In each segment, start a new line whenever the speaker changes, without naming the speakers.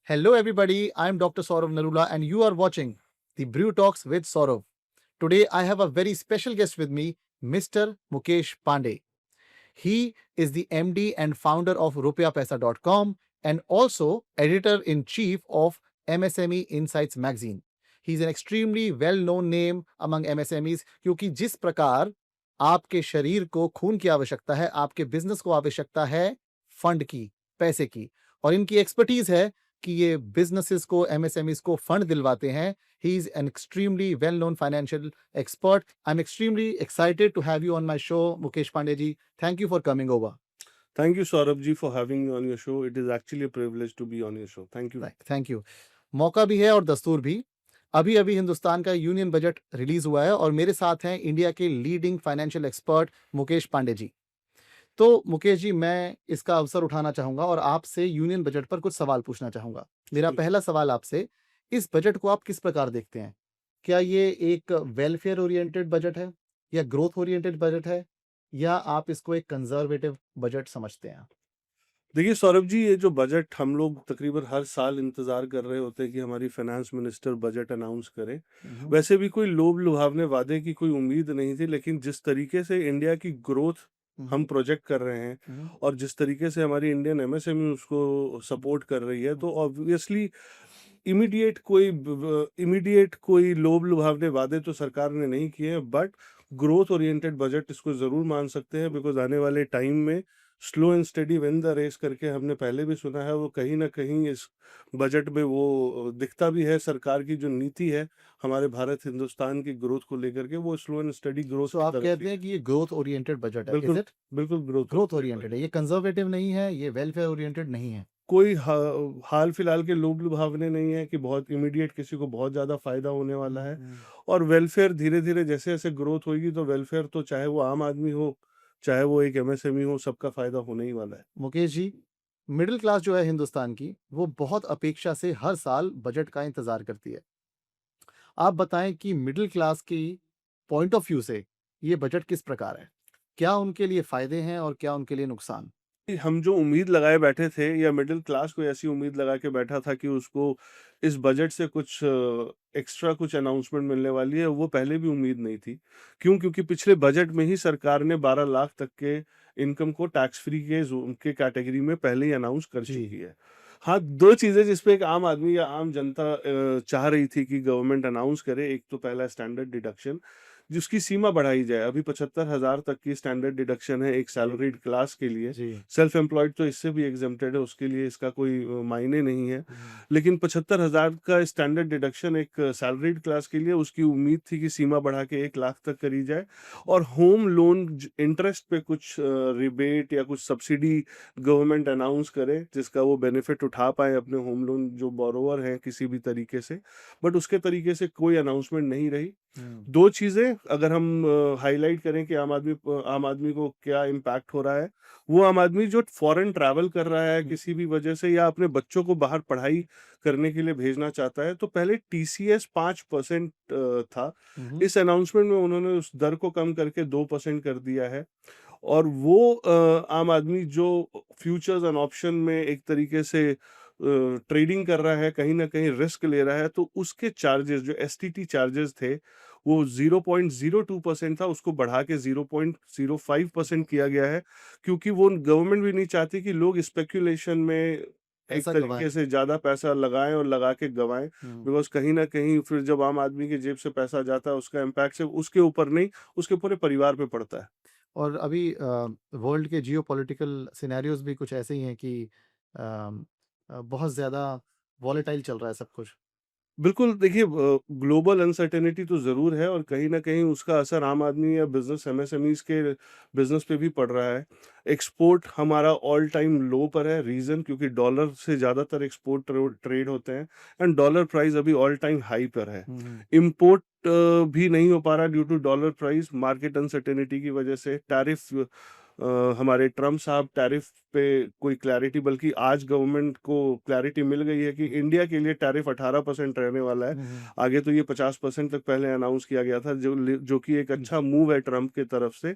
Hello, everybody. I'm Dr. Saurav Narula, and you are watching the Brew Talks with Saurav. Today, I have a very special guest with me, Mr. Mukesh Pandey. He is the MD and founder of RupiaPaisa.com and also editor in chief of MSME Insights magazine. He's an extremely well-known name among MSMEs क्योंकि जिस प्रकार आपके शरीर को खून की आवश्यकता है, आपके बिजनेस को आवश्यकता है फंड की, पैसे की, और इनकी एक्सपर्टीज है कि ये बिजनेसेस को, एमएसएमईज को फंड दिलवाते हैं. He is an extremely well known financial expert. I am extremely excited to have you on my show, Mukesh Pandey ji. Thank you for coming over.
Thank you, Saurabh ji, for having me on your show. It is actually a privilege to be on your show. Thank you.
Right, thank you. मौका भी है और दस्तूर भी. अभी अभी हिंदुस्तान का union budget release हुआ है और मेरे साथ हैं इंडिया के leading financial expert Mukesh Pandey ji. तो मुकेश जी, मैं इसका अवसर उठाना चाहूंगा और आपसे यूनियन बजट पर कुछ सवाल पूछना चाहूंगा. मेरा पहला सवाल आपसे, इस बजट को आप किस प्रकार देखते हैं? क्या ये एक वेलफेयर ओरिएंटेड बजट है या ग्रोथ ओरिएंटेड बजट है, या आप इसको एक कंजर्वेटिव बजट समझते हैं?
देखिए सौरभ जी, ये जो बजट हम लोग तकरीबन हर साल इंतजार कर रहे होते हैं कि हमारी फाइनेंस मिनिस्टर बजट अनाउंस करे. वैसे भी कोई लोभ लुभावने वादे की कोई उम्मीद नहीं थी, लेकिन जिस तरीके से इंडिया की ग्रोथ हम प्रोजेक्ट कर रहे हैं और जिस तरीके से हमारी इंडियन एमएसएमई उसको सपोर्ट कर रही है, तो ऑब्वियसली इमीडिएट कोई लोभ लुभावने वादे तो सरकार ने नहीं किए हैं, बट ग्रोथ ओरिएंटेड बजट इसको जरूर मान सकते हैं. बिकॉज आने वाले टाइम में slow and steady win the race करके हमने पहले भी सुना है, वो कहीं ना कहीं इस बजट में वो दिखता भी है. सरकार की जो नीति है हमारे भारत हिंदुस्तान की ग्रोथ को लेकर के, वो slow and study growth
so आप कहते हैं कि ये ग्रोथ ओरिएंटेड बजट है, इज
बिल्कुल
इट?
बिल्कुल
ग्रोथ ओरिएंटेड है, ये कंजर्वेटिव नहीं है, ये वेलफेयर ओरिएंटेड नहीं है.
कोई हाल फिलहाल के लोभ लुभावने नहीं है कि बहुत इमीडिएट किसी को बहुत ज़्यादा फायदा होने वाला है. और वेलफेयर धीरे धीरे जैसे जैसे ग्रोथ होगी, तो वेलफेयर तो चाहे वो आम आदमी हो, चाहे वो एक एमएसएमई हो, सबका फायदा होने ही वाला है.
मुकेश जी, मिडिल क्लास जो है हिंदुस्तान की, वो बहुत अपेक्षा से हर साल बजट का इंतजार करती है. आप बताएं कि मिडिल क्लास की पॉइंट ऑफ व्यू से ये बजट किस प्रकार है? क्या उनके लिए फायदे हैं और क्या उनके लिए नुकसान?
कि हम जो उम्मीद लगाए बैठे थे, या मिडिल क्लास को ऐसी उम्मीद लगा के बैठा था कि उसको इस बजट से कुछ एक्स्ट्रा कुछ अनाउंसमेंट मिलने वाली है, वो पहले भी उम्मीद नहीं थी. क्यों? क्योंकि पिछले बजट में ही सरकार ने 12 लाख तक के इनकम को टैक्स फ्री के जोन के कैटेगरी में पहले ही अनाउंस कर चुकी है. हाँ, दो चीजें जिसपे एक आम आदमी या आम जनता चाह रही थी कि गवर्नमेंट अनाउंस करे. एक तो पहला स्टैंडर्ड डिडक्शन, जिसकी सीमा बढ़ाई जाए. अभी 75,000 तक की स्टैंडर्ड डिडक्शन है एक सैलरीड क्लास के लिए. सेल्फ एम्प्लॉयड तो इससे भी एग्जेम्प्टेड है, उसके लिए इसका कोई मायने नहीं है. लेकिन 75,000 का स्टैंडर्ड डिडक्शन एक सैलरीड क्लास के लिए, उसकी उम्मीद थी कि सीमा बढ़ा के 1 लाख तक करी जाए. और होम लोन इंटरेस्ट पे कुछ रिबेट या कुछ सब्सिडी गवर्नमेंट अनाउंस करे, जिसका वो बेनिफिट उठा पाए अपने होम लोन जो बोरोवर हैं किसी भी तरीके से. बट उसके तरीके से कोई अनाउंसमेंट नहीं रही. दो चीजें अगर हम हाईलाइट करें कि आम आदमी को क्या इम्पैक्ट हो रहा है, वो आम आदमी जो फॉरेन ट्रैवल कर रहा है किसी भी वजह से, या अपने बच्चों को बाहर पढ़ाई करने के लिए भेजना चाहता है, तो पहले टीसीएस 5% था. इस अनाउंसमेंट में उन्होंने उस दर को कम करके 2% कर दिया है. और वो आम आदमी जो फ्यूचर्स एंड ऑप्शन में एक तरीके से ट्रेडिंग कर रहा है, कहीं ना कहीं रिस्क ले रहा है, तो उसके चार्जेस जो एसटीटी चार्जेस थे, वो 0.02% था, उसको बढ़ा के 0.05% किया गया है. क्योंकि वो गवर्नमेंट भी नहीं चाहती कि लोग स्पेक्यूलेशन में एक
ऐसा
तरीके
गवाएं.
से ज्यादा पैसा लगाएं और लगा के गवाएं. बिकॉज कहीं ना कहीं फिर जब आम आदमी की जेब से पैसा जाता है, उसका इम्पैक्ट सिर्फ उसके ऊपर नहीं, उसके पूरे परिवार पे पड़ता है.
और अभी वर्ल्ड के जियोपॉलिटिकल सिनेरियोज भी कुछ ऐसे ही हैं कि बहुत ज़्यादा वॉलेटाइल चल रहा है सब कुछ.
बिल्कुल, देखिए ग्लोबल अनसर्टेनिटी तो ज़रूर है, और कहीं न कहीं उसका असर आम आदमी या बिज़नेस एमएसएमईज़ के बिज़नेस पे भी पड़ रहा है. एक्सपोर्ट हमारा ऑल टाइम लो पर है. रीज़न क्योंकि डॉलर से ज़्यादातर एक्सपोर्ट ट्रेड होते हैं, एंड डॉलर प्राइस अभी ऑल टाइम हाई पर है. इम्पोर्ट भी नहीं हो पा रहा due to dollar price, market uncertainty की वजह से. टैरिफ हमारे ट्रम्प साहब टैरिफ पे कोई क्लैरिटी, बल्कि आज गवर्नमेंट को क्लैरिटी मिल गई है कि इंडिया के लिए टैरिफ 18% रहने वाला है. आगे तो ये 50% तक पहले अनाउंस किया गया था, जो कि एक अच्छा मूव है ट्रम्प की तरफ से.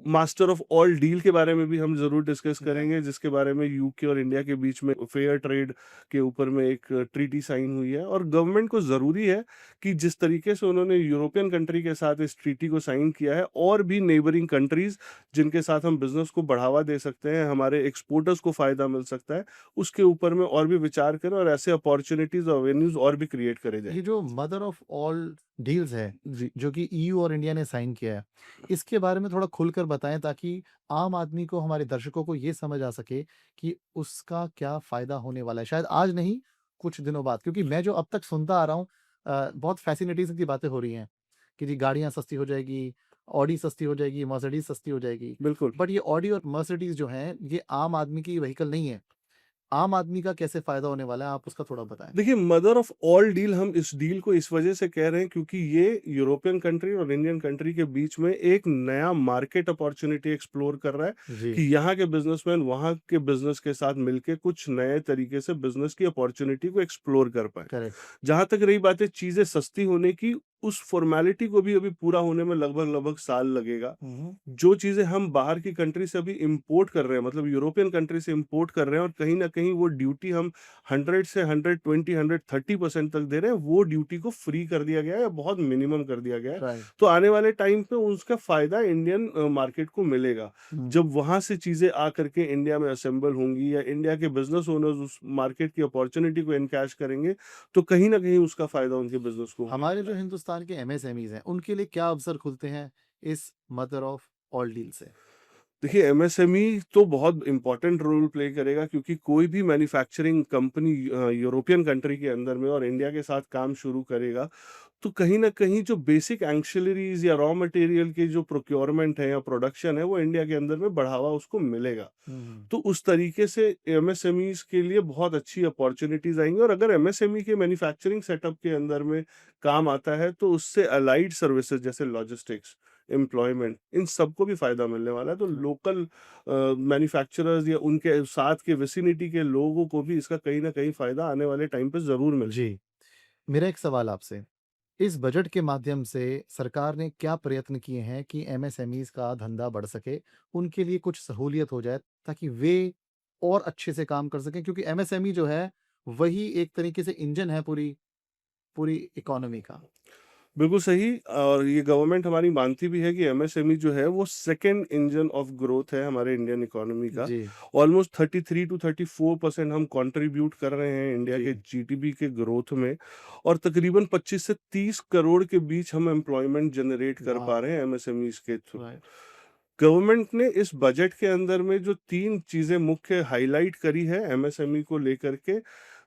मास्टर ऑफ ऑल डील के बारे में भी हम ज़रूर डिस्कस
राइट।
करेंगे, जिसके बारे में यूके और इंडिया के बीच में फेयर ट्रेड के ऊपर में एक ट्रीटी साइन हुई है। और गवर्नमेंट को ज़रूरी है कि जिस तरीके से उन्होंने यूरोपियन कंट्री के साथ इस ट्रीटी को साइन किया है, और भी नेबरिंग कंट्रीज़ जिनके साथ हम बिज़नेस को बढ़ावा दे सकते हैं, हमारे एक्सपोर्टर्स को फ़ायदा मिल सकता है, उसके ऊपर में और भी विचार करें और ऐसे अपॉर्च्युनिटीज़ और एवेन्यूज़ और भी क्रिएट करे जाएँ।
ये जो मदर ऑफ ऑल डील्स है,
जी।
जो कि ईयू और इंडिया ने साइन किया है, इसके बारे में थोड़ा खुलकर बताएँ ताकि आम आदमी को, हमारे दर्शकों को ये समझ आ सके कि उसका क्या फ़ायदा होने वाला है। शायद आज नहीं, कुछ दिनों बाद, क्योंकि मैं जो अब तक सुनता आ रहा हूँ बहुत फ़ैसिनेटिंग सी बातें हो रही हैं कि जी गाड़ियाँ सस्ती हो जाएगी, ऑडी सस्ती हो जाएगी, मर्सिडीज़ सस्ती हो जाएगी।
बिल्कुल।
बट ये ऑडी और मर्सिडीज़ जो हैं, ये आम आदमी की व्हीकल नहीं है। आम आदमी का कैसे फ़ायदा होने वाला है, आप उसका थोड़ा बताएँ?
देखिए, मदर ऑफ ऑल डील हम इस डील को इस वजह से कह रहे हैं क्योंकि ये यूरोपियन कंट्री और इंडियन कंट्री के बीच में एक नया मार्केट अपॉर्चुनिटी एक्सप्लोर कर रहा है
जी।
कि यहाँ के बिजनेसमैन वहाँ के बिजनेस के साथ मिलके कुछ नए तरीके से बिजनेस की अपॉर्चुनिटी को एक्सप्लोर कर पाए।
करेक्ट।
जहाँ तक रही बात है चीज़ें सस्ती होने की, उस फ़ॉर्मेलिटी को भी अभी पूरा होने में लगभग-लगभग साल लगेगा।
हुँ, हुँ।
जो चीज़ें हम बाहर की कंट्री से अभी इम्पोर्ट कर रहे हैं, मतलब यूरोपियन कंट्री से इम्पोर्ट कर रहे हैं, और कहीं न कहीं वो ड्यूटी हम 100 से 120, 130% तक दे रहे हैं, वो ड्यूटी को फ्री कर दिया गया है या बहुत मिनिमम कर दिया गया है।
राइट।
तो आने वाले टाइम पे उसका फ़ायदा इंडियन मार्केट को मिलेगा।
हुँ।
जब वहाँ से चीज़ें आ करके इंडिया में असेंबल होंगी या इंडिया के बिज़नेस ओनर्स उस मार्केट की अपॉर्च्युनिटी को एनकैश करेंगे, तो कहीं न कहीं उसका फ़ायदा उनके बिज़नेस को होने
हमारे
वाला
जो
है।
हिंदुस्तान के एमएसएमईज़ हैं, उनके लिए क्या अवसर खुलते हैं इस मदर ऑफ ऑल डील से?
देखिए, एमएसएमई तो बहुत इम्पोर्टेंट रोल प्ले करेगा क्योंकि कोई भी मैन्युफैक्चरिंग कंपनी यूरोपियन कंट्री के अंदर में और इंडिया के साथ काम शुरू करेगा, तो कहीं न कहीं जो बेसिक एंसिलरीज़ या रॉ मटेरियल की जो प्रोक्योरमेंट है या प्रोडक्शन है, वो इंडिया के अंदर में बढ़ावा उसको मिलेगा।
हुँ, हुँ।
तो उस तरीके से एमएसएमईज़ के लिए बहुत अच्छी अपॉर्च्युनिटीज़ आएँगी, और अगर एमएसएमई के मैन्युफैक्चरिंग सेटअप के अंदर में काम आता है, तो उससे अलाइड सर्विसेज़ जैसे लॉजिस्टिक्स, एम्प्लॉयमेंट, इन सबको भी फ़ायदा मिलने वाला है। तो
हुँ।
लोकल मैन्युफैक्चरर्स या उनके साथ के विसिनिटी के लोगों को भी इसका कहीं न कहीं फ़ायदा आने वाले टाइम पे ज़रूर मिलेगा।
जी, मेरा एक सवाल आपसे, इस बजट के माध्यम से सरकार ने क्या प्रयत्न किए हैं कि एमएसएमईज़ का धंधा बढ़ सके, उनके लिए कुछ सहूलियत हो जाए ताकि वे और अच्छे से काम कर सकें? क्योंकि एमएसएमई जो है, वही एक तरीके से इंजन है पूरी पूरी इकोनॉमी का।
बिल्कुल सही, और ये गवर्नमेंट हमारी मानती भी है कि एमएसएमई जो है वो सेकंड इंजन ऑफ ग्रोथ है हमारे इंडियन इकोनॉमी का।
जी,
ऑलमोस्ट 33 टू 34% हम कंट्रीब्यूट कर रहे हैं इंडिया
जी।
के जीडीपी के ग्रोथ में, और तकरीबन 25 से 30 करोड़ के बीच हम एम्प्लॉयमेंट जनरेट कर पा
वाह!
रहे हैं एमएसएमईज के थ्रू।
राइट।
गवर्नमेंट ने इस बजट के अंदर में जो 3 चीज़ें मुख्य हाइलाइट करी है एमएसएमई को लेकर के,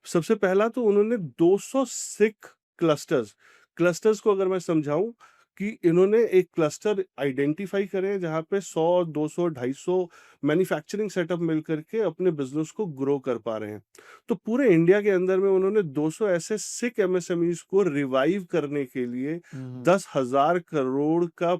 सबसे पहला तो उन्होंने 200 सिक क्लस्टर्स, क्लस्टर्स को अगर मैं समझाऊँ कि इन्होंने एक क्लस्टर आइडेंटिफाई करे हैं जहाँ पे 100, 200, 250 मैन्युफैक्चरिंग सेटअप मिल कर के अपने बिज़नेस को ग्रो कर पा रहे हैं। तो पूरे इंडिया के अंदर में उन्होंने 200 ऐसे सिक एमएसएमईज़ को रिवाइव करने के लिए
हुँ, हुँ।
10,000 करोड़ का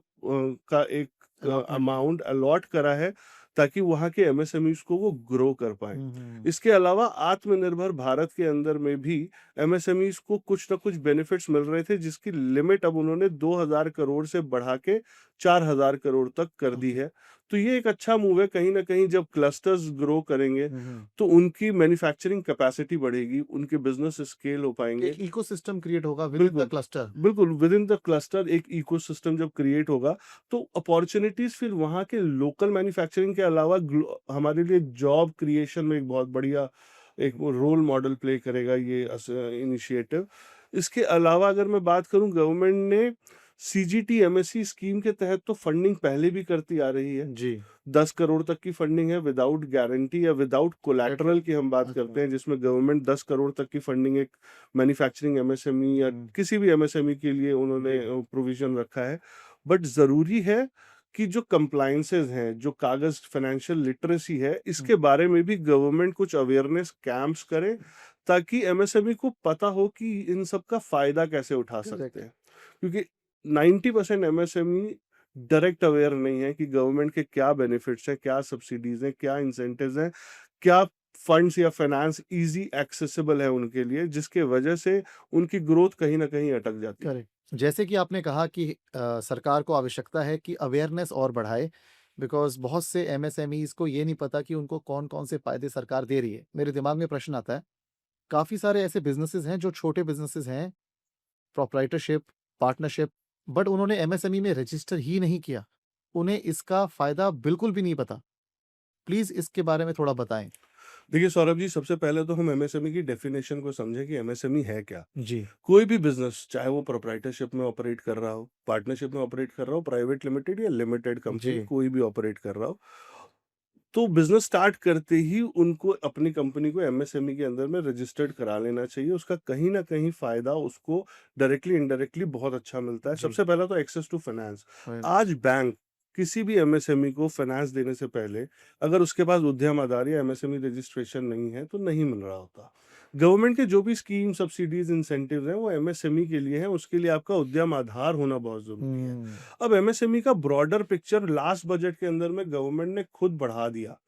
एक
अलॉटमेंट किया।
अमाउंट अलॉट करा है ताकि वहाँ के एमएसएमईज़ को वो ग्रो कर पाएँ।
हुँ, हुँ।
इसके अलावा आत्मनिर्भर भारत के अंदर में भी एमएसएमईज़ को कुछ न कुछ बेनिफिट्स मिल रहे थे, जिसकी लिमिट अब उन्होंने 2,000 करोड़ से बढ़ा के 4,000 करोड़ तक कर दी
ओके।
है। तो ये एक अच्छा मूव है, कहीं न कहीं जब क्लस्टर्स ग्रो करेंगे,
हुँ, हुँ।
तो उनकी मैन्युफैक्चरिंग कैपेसिटी बढ़ेगी, उनके बिज़नेस स्केल हो पाएँगे।
एक इकोसिस्टम क्रिएट होगा विदिन द
बिल्कुल,
क्लस्टर।
बिल्कुल, विदिन द क्लस्टर एक इकोसिस्टम जब क्रिएट होगा, तो अपॉर्च्युनिटीज़ फिर वहाँ के लोकल मैन्युफैक्चरिंग के अलावा हमारे लिए जॉब क्रिएशन में एक बहुत बढ़िया एक वो रोल मॉडल प्ले करेगा ये इनिशिएटिव। इसके अलावा अगर मैं बात करूँ, गवर्नमेंट ने सीजीटी एमएससी स्कीम के तहत तो फंडिंग पहले भी करती आ रही है।
जी।
10 करोड़ तक की फंडिंग है विदाउट गारंटी या विदाउट
कोलैटरल।
कोलैटरल की हम बात
अच्छा।
करते हैं, जिसमें गवर्नमेंट 10 करोड़ तक की फंडिंग एक मैन्युफैक्चरिंग एमएसएमई या
हुँ।
किसी भी एमएसएमई के लिए उन्होंने
जी।
प्रोविज़न रखा है। बट ज़रूरी है कि जो कंप्लायंसेस हैं, जो कागज़ फाइनेंशियल लिटरेसी है,
हुँ।
इसके बारे में भी गवर्नमेंट कुछ अवेयरनेस कैंप्स करे, ताकि एमएसएमई को पता हो कि इन सब का फ़ायदा कैसे उठा सकते
करेक्ट।
हैं। क्योंकि 90% एमएसएमई डायरेक्ट अवेयर नहीं है कि गवर्नमेंट के क्या बेनिफिट्स हैं, क्या सब्सिडीज़ हैं, क्या इंसेंटिव्स हैं, क्या फंड्स या फाइनेंस ईज़ी एक्सेसिबल है उनके लिए, जिसके वजह से उनकी ग्रोथ कहीं न कहीं अटक जाती है।
करेक्ट। जैसे कि आपने कहा कि सरकार को आवश्यकता है कि अवेयरनेस और बढ़ाए, बिकॉज़ बहुत से एमएसएमईज़ को ये नहीं पता कि उनको कौन-कौन से फ़ायदे सरकार दे रही है। मेरे दिमाग में प्रश्न आता है, काफ़ी सारे ऐसे बिज़नेसेस हैं जो छोटे बिज़नेसेस हैं, प्रोप्राइटरशिप, पार्टनरशिप, बट उन्होंने एमएसएमई में रजिस्टर ही नहीं किया। उन्हें इसका फ़ायदा बिल्कुल भी नहीं पता। प्लीज़ इसके बारे में थोड़ा बताएँ?
देखिए सौरभ जी, सबसे पहले तो हम एमएसएमई की डेफिनेशन को समझें कि एमएसएमई है क्या?
जी।
कोई भी बिज़नेस चाहे वो प्रोप्राइटरशिप में ऑपरेट कर रहा हो, पार्टनरशिप में ऑपरेट कर रहा हो, प्राइवेट लिमिटेड या लिमिटेड कंपनी
जी।
कोई भी ऑपरेट कर रहा हो, तो बिज़नेस स्टार्ट करते ही उनको अपनी कंपनी को एमएसएमई के अंदर में रजिस्टर्ड करा लेना चाहिए। उसका कहीं न कहीं फ़ायदा उसको डायरेक्टली, इनडायरेक्टली बहुत अच्छा मिलता है।
जी।
सबसे पहला तो एक्सेस टू फाइनेंस।
राइट।
आज बैंक किसी भी एमएसएमई को फाइनेंस देने से पहले अगर उसके पास उद्यम आधार या एमएसएमई रजिस्ट्रेशन नहीं है, तो नहीं मिल रहा होता। गवर्नमेंट के जो भी स्कीम, सब्सिडीज़, इंसेंटिव्स हैं, वो एमएसएमई के लिए हैं, उसके लिए आपका उद्यम आधार होना बहुत ज़रूरी है।
हुँ।
अब एमएसएमई का ब्रॉडर पिक्चर लास्ट बजट के अंदर में गवर्नमेंट ने खुद बढ़ा दिया।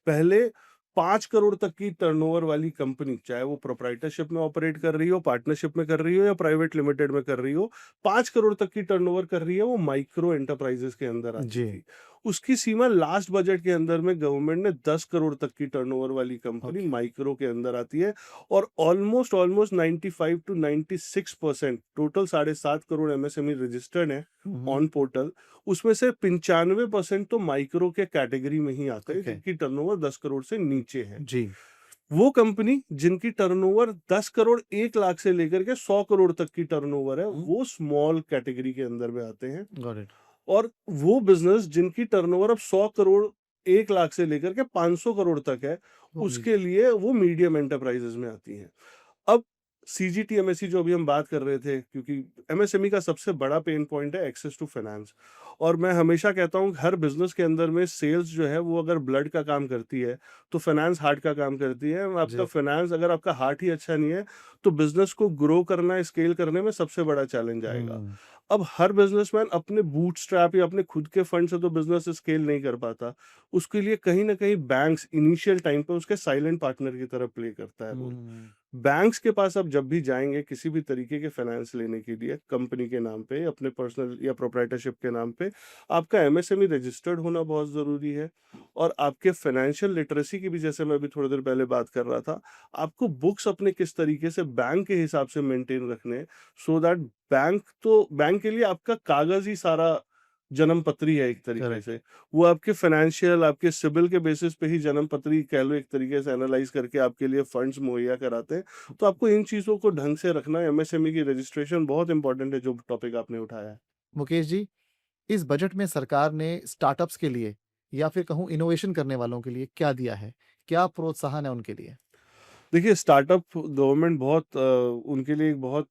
पहले 5 करोड़ तक की टर्नओवर वाली कंपनी, चाहे वो प्रोप्राइटरशिप में ऑपरेट कर रही हो, पार्टनरशिप में कर रही हो या प्राइवेट लिमिटेड में कर रही हो, 5 करोड़ तक की टर्नओवर कर रही है, वो माइक्रो एंटरप्राइजेस के अंदर आती
जी।
थी। उसकी सीमा लास्ट बजट के अंदर में गवर्नमेंट ने 10 करोड़ तक की टर्नओवर वाली कंपनी
ओके।
माइक्रो के अंदर आती है, और almost almost 95 to 96% total 7.5 crore MSME registered है
हुँ, हुँ।
On portal. उसमें से 95% तो माइक्रो के कैटेगरी में ही आते हैं,
ओके।
जिनकी टर्नओवर 10 करोड़ से नीचे है।
जी।
वो कंपनी जिनकी टर्नओवर 10 करोड़ 1 लाख से लेकर के 100 करोड़ तक की टर्नओवर है,
हुँ।
वो स्मॉल कैटेगरी के अंदर में आते हैं।
Got it.
और वो बिज़नेस जिनकी टर्नओवर अब 100 करोड़ 1 लाख से लेकर के 500 करोड़ तक है,
ओके।
उसके लिए वो मीडियम एंटरप्राइजेज़ में आती हैं। अब सीजीटी एमएससी जो अभी हम बात कर रहे थे, क्योंकि एमएसएमई का सबसे बड़ा पेन पॉइंट है एक्सेस टू फाइनेंस। और मैं हमेशा कहता हूँ हर बिजनेस के अंदर में सेल्स जो है वो अगर ब्लड का काम करती है, तो फाइनेंस हार्ट का काम करती है। आपका
जी।
फाइनेंस, अगर आपका हार्ट ही अच्छा नहीं है, तो बिजनेस को ग्रो करना, स्केल करने में सबसे बड़ा चैलेंज आएगा।
हुँ।
अब हर बिजनेसमैन अपने बूटस्ट्रैप या अपने खुद के फंड से तो बिजनेस स्केल नहीं कर पाता। उसके लिए कहीं न कहीं बैंक्स इनिशियल टाइम पे उसके साइलेंट पार्टनर की तरह प्ले करता है रोल।
हुँ।
बैंक्स के पास आप जब भी जाएँगे किसी भी तरीके के फाइनेंस लेने के लिए, कंपनी के नाम पे, अपने पर्सनल या प्रोप्राइटरशिप के नाम पे, आपका एमएसएमई रजिस्टर्ड होना बहुत ज़रूरी है। और आपके फाइनेंशियल लिटरेसी की भी, जैसे मैं अभी थोड़ी देर पहले बात कर रहा था, आपको बुक्स अपने किस तरीके से बैंक के हिसाब से मेंटेन रखने हैं, सो दैट बैंक के लिए आपका कागज़ ही सारा जन्मपत्री है एक तरीके
करेक्ट।
से। वो आपके फाइनेंशियल, आपके सिबिल के बेसिस पे ही जन्मपत्री कह लो, एक तरीके से एनालाइज़ करके आपके लिए फंड्स मुहैया कराते हैं। तो आपको इन चीज़ों को ढंग से रखना है। एमएसएमई की रजिस्ट्रेशन बहुत इंपॉर्टेंट है, जो टॉपिक आपने उठाया है।
मुकेश जी, इस बजट में सरकार ने स्टार्टअप्स के लिए या फिर कहूँ इनोवेशन करने वालों के लिए क्या दिया है? क्या प्रोत्साहन है उनके लिए?
देखिए, स्टार्टअप गवर्नमेंट बहुत उनके लिए एक बहुत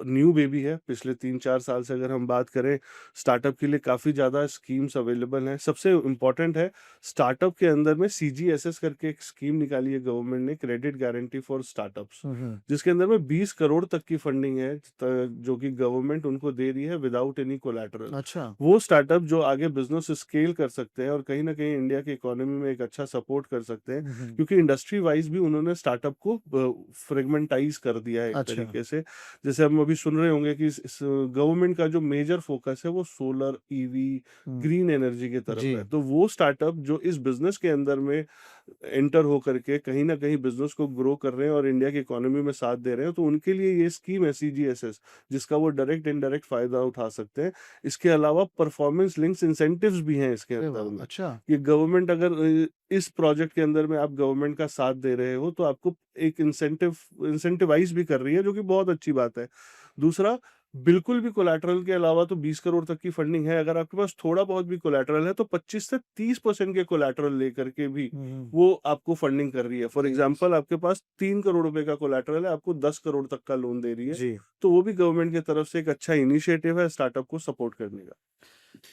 न्यू बेबी है। पिछले 3-4 साल से अगर हम बात करें, स्टार्टअप के लिए काफ़ी ज़्यादा स्कीम्स अवेलेबल हैं। सबसे इम्पोर्टेंट है, स्टार्टअप के अंदर में सीजीएसएस करके एक स्कीम निकाली है गवर्नमेंट ने, क्रेडिट गारंटी फॉर स्टार्टअप्स,
हुँ, हुँ।
जिसके अंदर में 20 करोड़ तक की फंडिंग है, जो कि गवर्नमेंट उनको दे रही है विदाउट एनी कोलैटरल।
अच्छा।
वो स्टार्टअप जो आगे बिज़नेस स्केल कर सकते हैं और कहीं न कहीं इंडिया की इकोनॉमी में एक अच्छा सपोर्ट कर सकते हैं,
हुँ, हुँ।
क्योंकि इंडस्ट्री वाइज़ भी उन्होंने स्टार्टअप को फ्रेगमेंटाइज़ कर दिया है एक
अच्छा।
तरीके से। जैसे हम अभी सुन रहे होंगे कि इस गवर्नमेंट का जो मेजर फ़ोकस है वो सोलर, ईवी,
हुँ।
ग्रीन एनर्जी की तरफ है।
जी।
तो वो स्टार्टअप जो इस बिज़नेस के अंदर में एंटर हो करके कहीं न कहीं बिज़नेस को ग्रो कर रहे हैं और इंडिया की इकोनॉमी में साथ दे रहे हैं, तो उनके लिए ये स्कीम है सीजीएसएस, जिसका वो डायरेक्ट इनडायरेक्ट फ़ायदा उठा सकते हैं। इसके अलावा परफॉर्मेंस लिंक्स इंसेंटिव्स भी हैं इसके
अरे
अंदर
वाह!
में।
अच्छा।
ये गवर्नमेंट अगर इस प्रोजेक्ट के अंदर में आप गवर्नमेंट का साथ दे रहे हो, तो आपको एक इंसेंटिवाइज़ भी कर रही है, जो कि बहुत अच्छी बात है। दूसरा, बिल्कुल भी कोलैटरल के अलावा तो 20 करोड़ तक की फंडिंग है। अगर आपके पास थोड़ा बहुत भी कोलैटरल है, तो 25 से 30% के कोलैटरल लेकर के भी
हुँ, हुँ।
वो आपको फंडिंग कर रही है। For
ji.
एग्ज़ाम्पल, आपके पास 3 करोड़ रुपए का कोलैटरल है, आपको 10 करोड़ तक का लोन दे रही है।
जी।
तो वो भी गवर्नमेंट की तरफ से एक अच्छा इनिशिएटिव है स्टार्टअप को सपोर्ट करने का।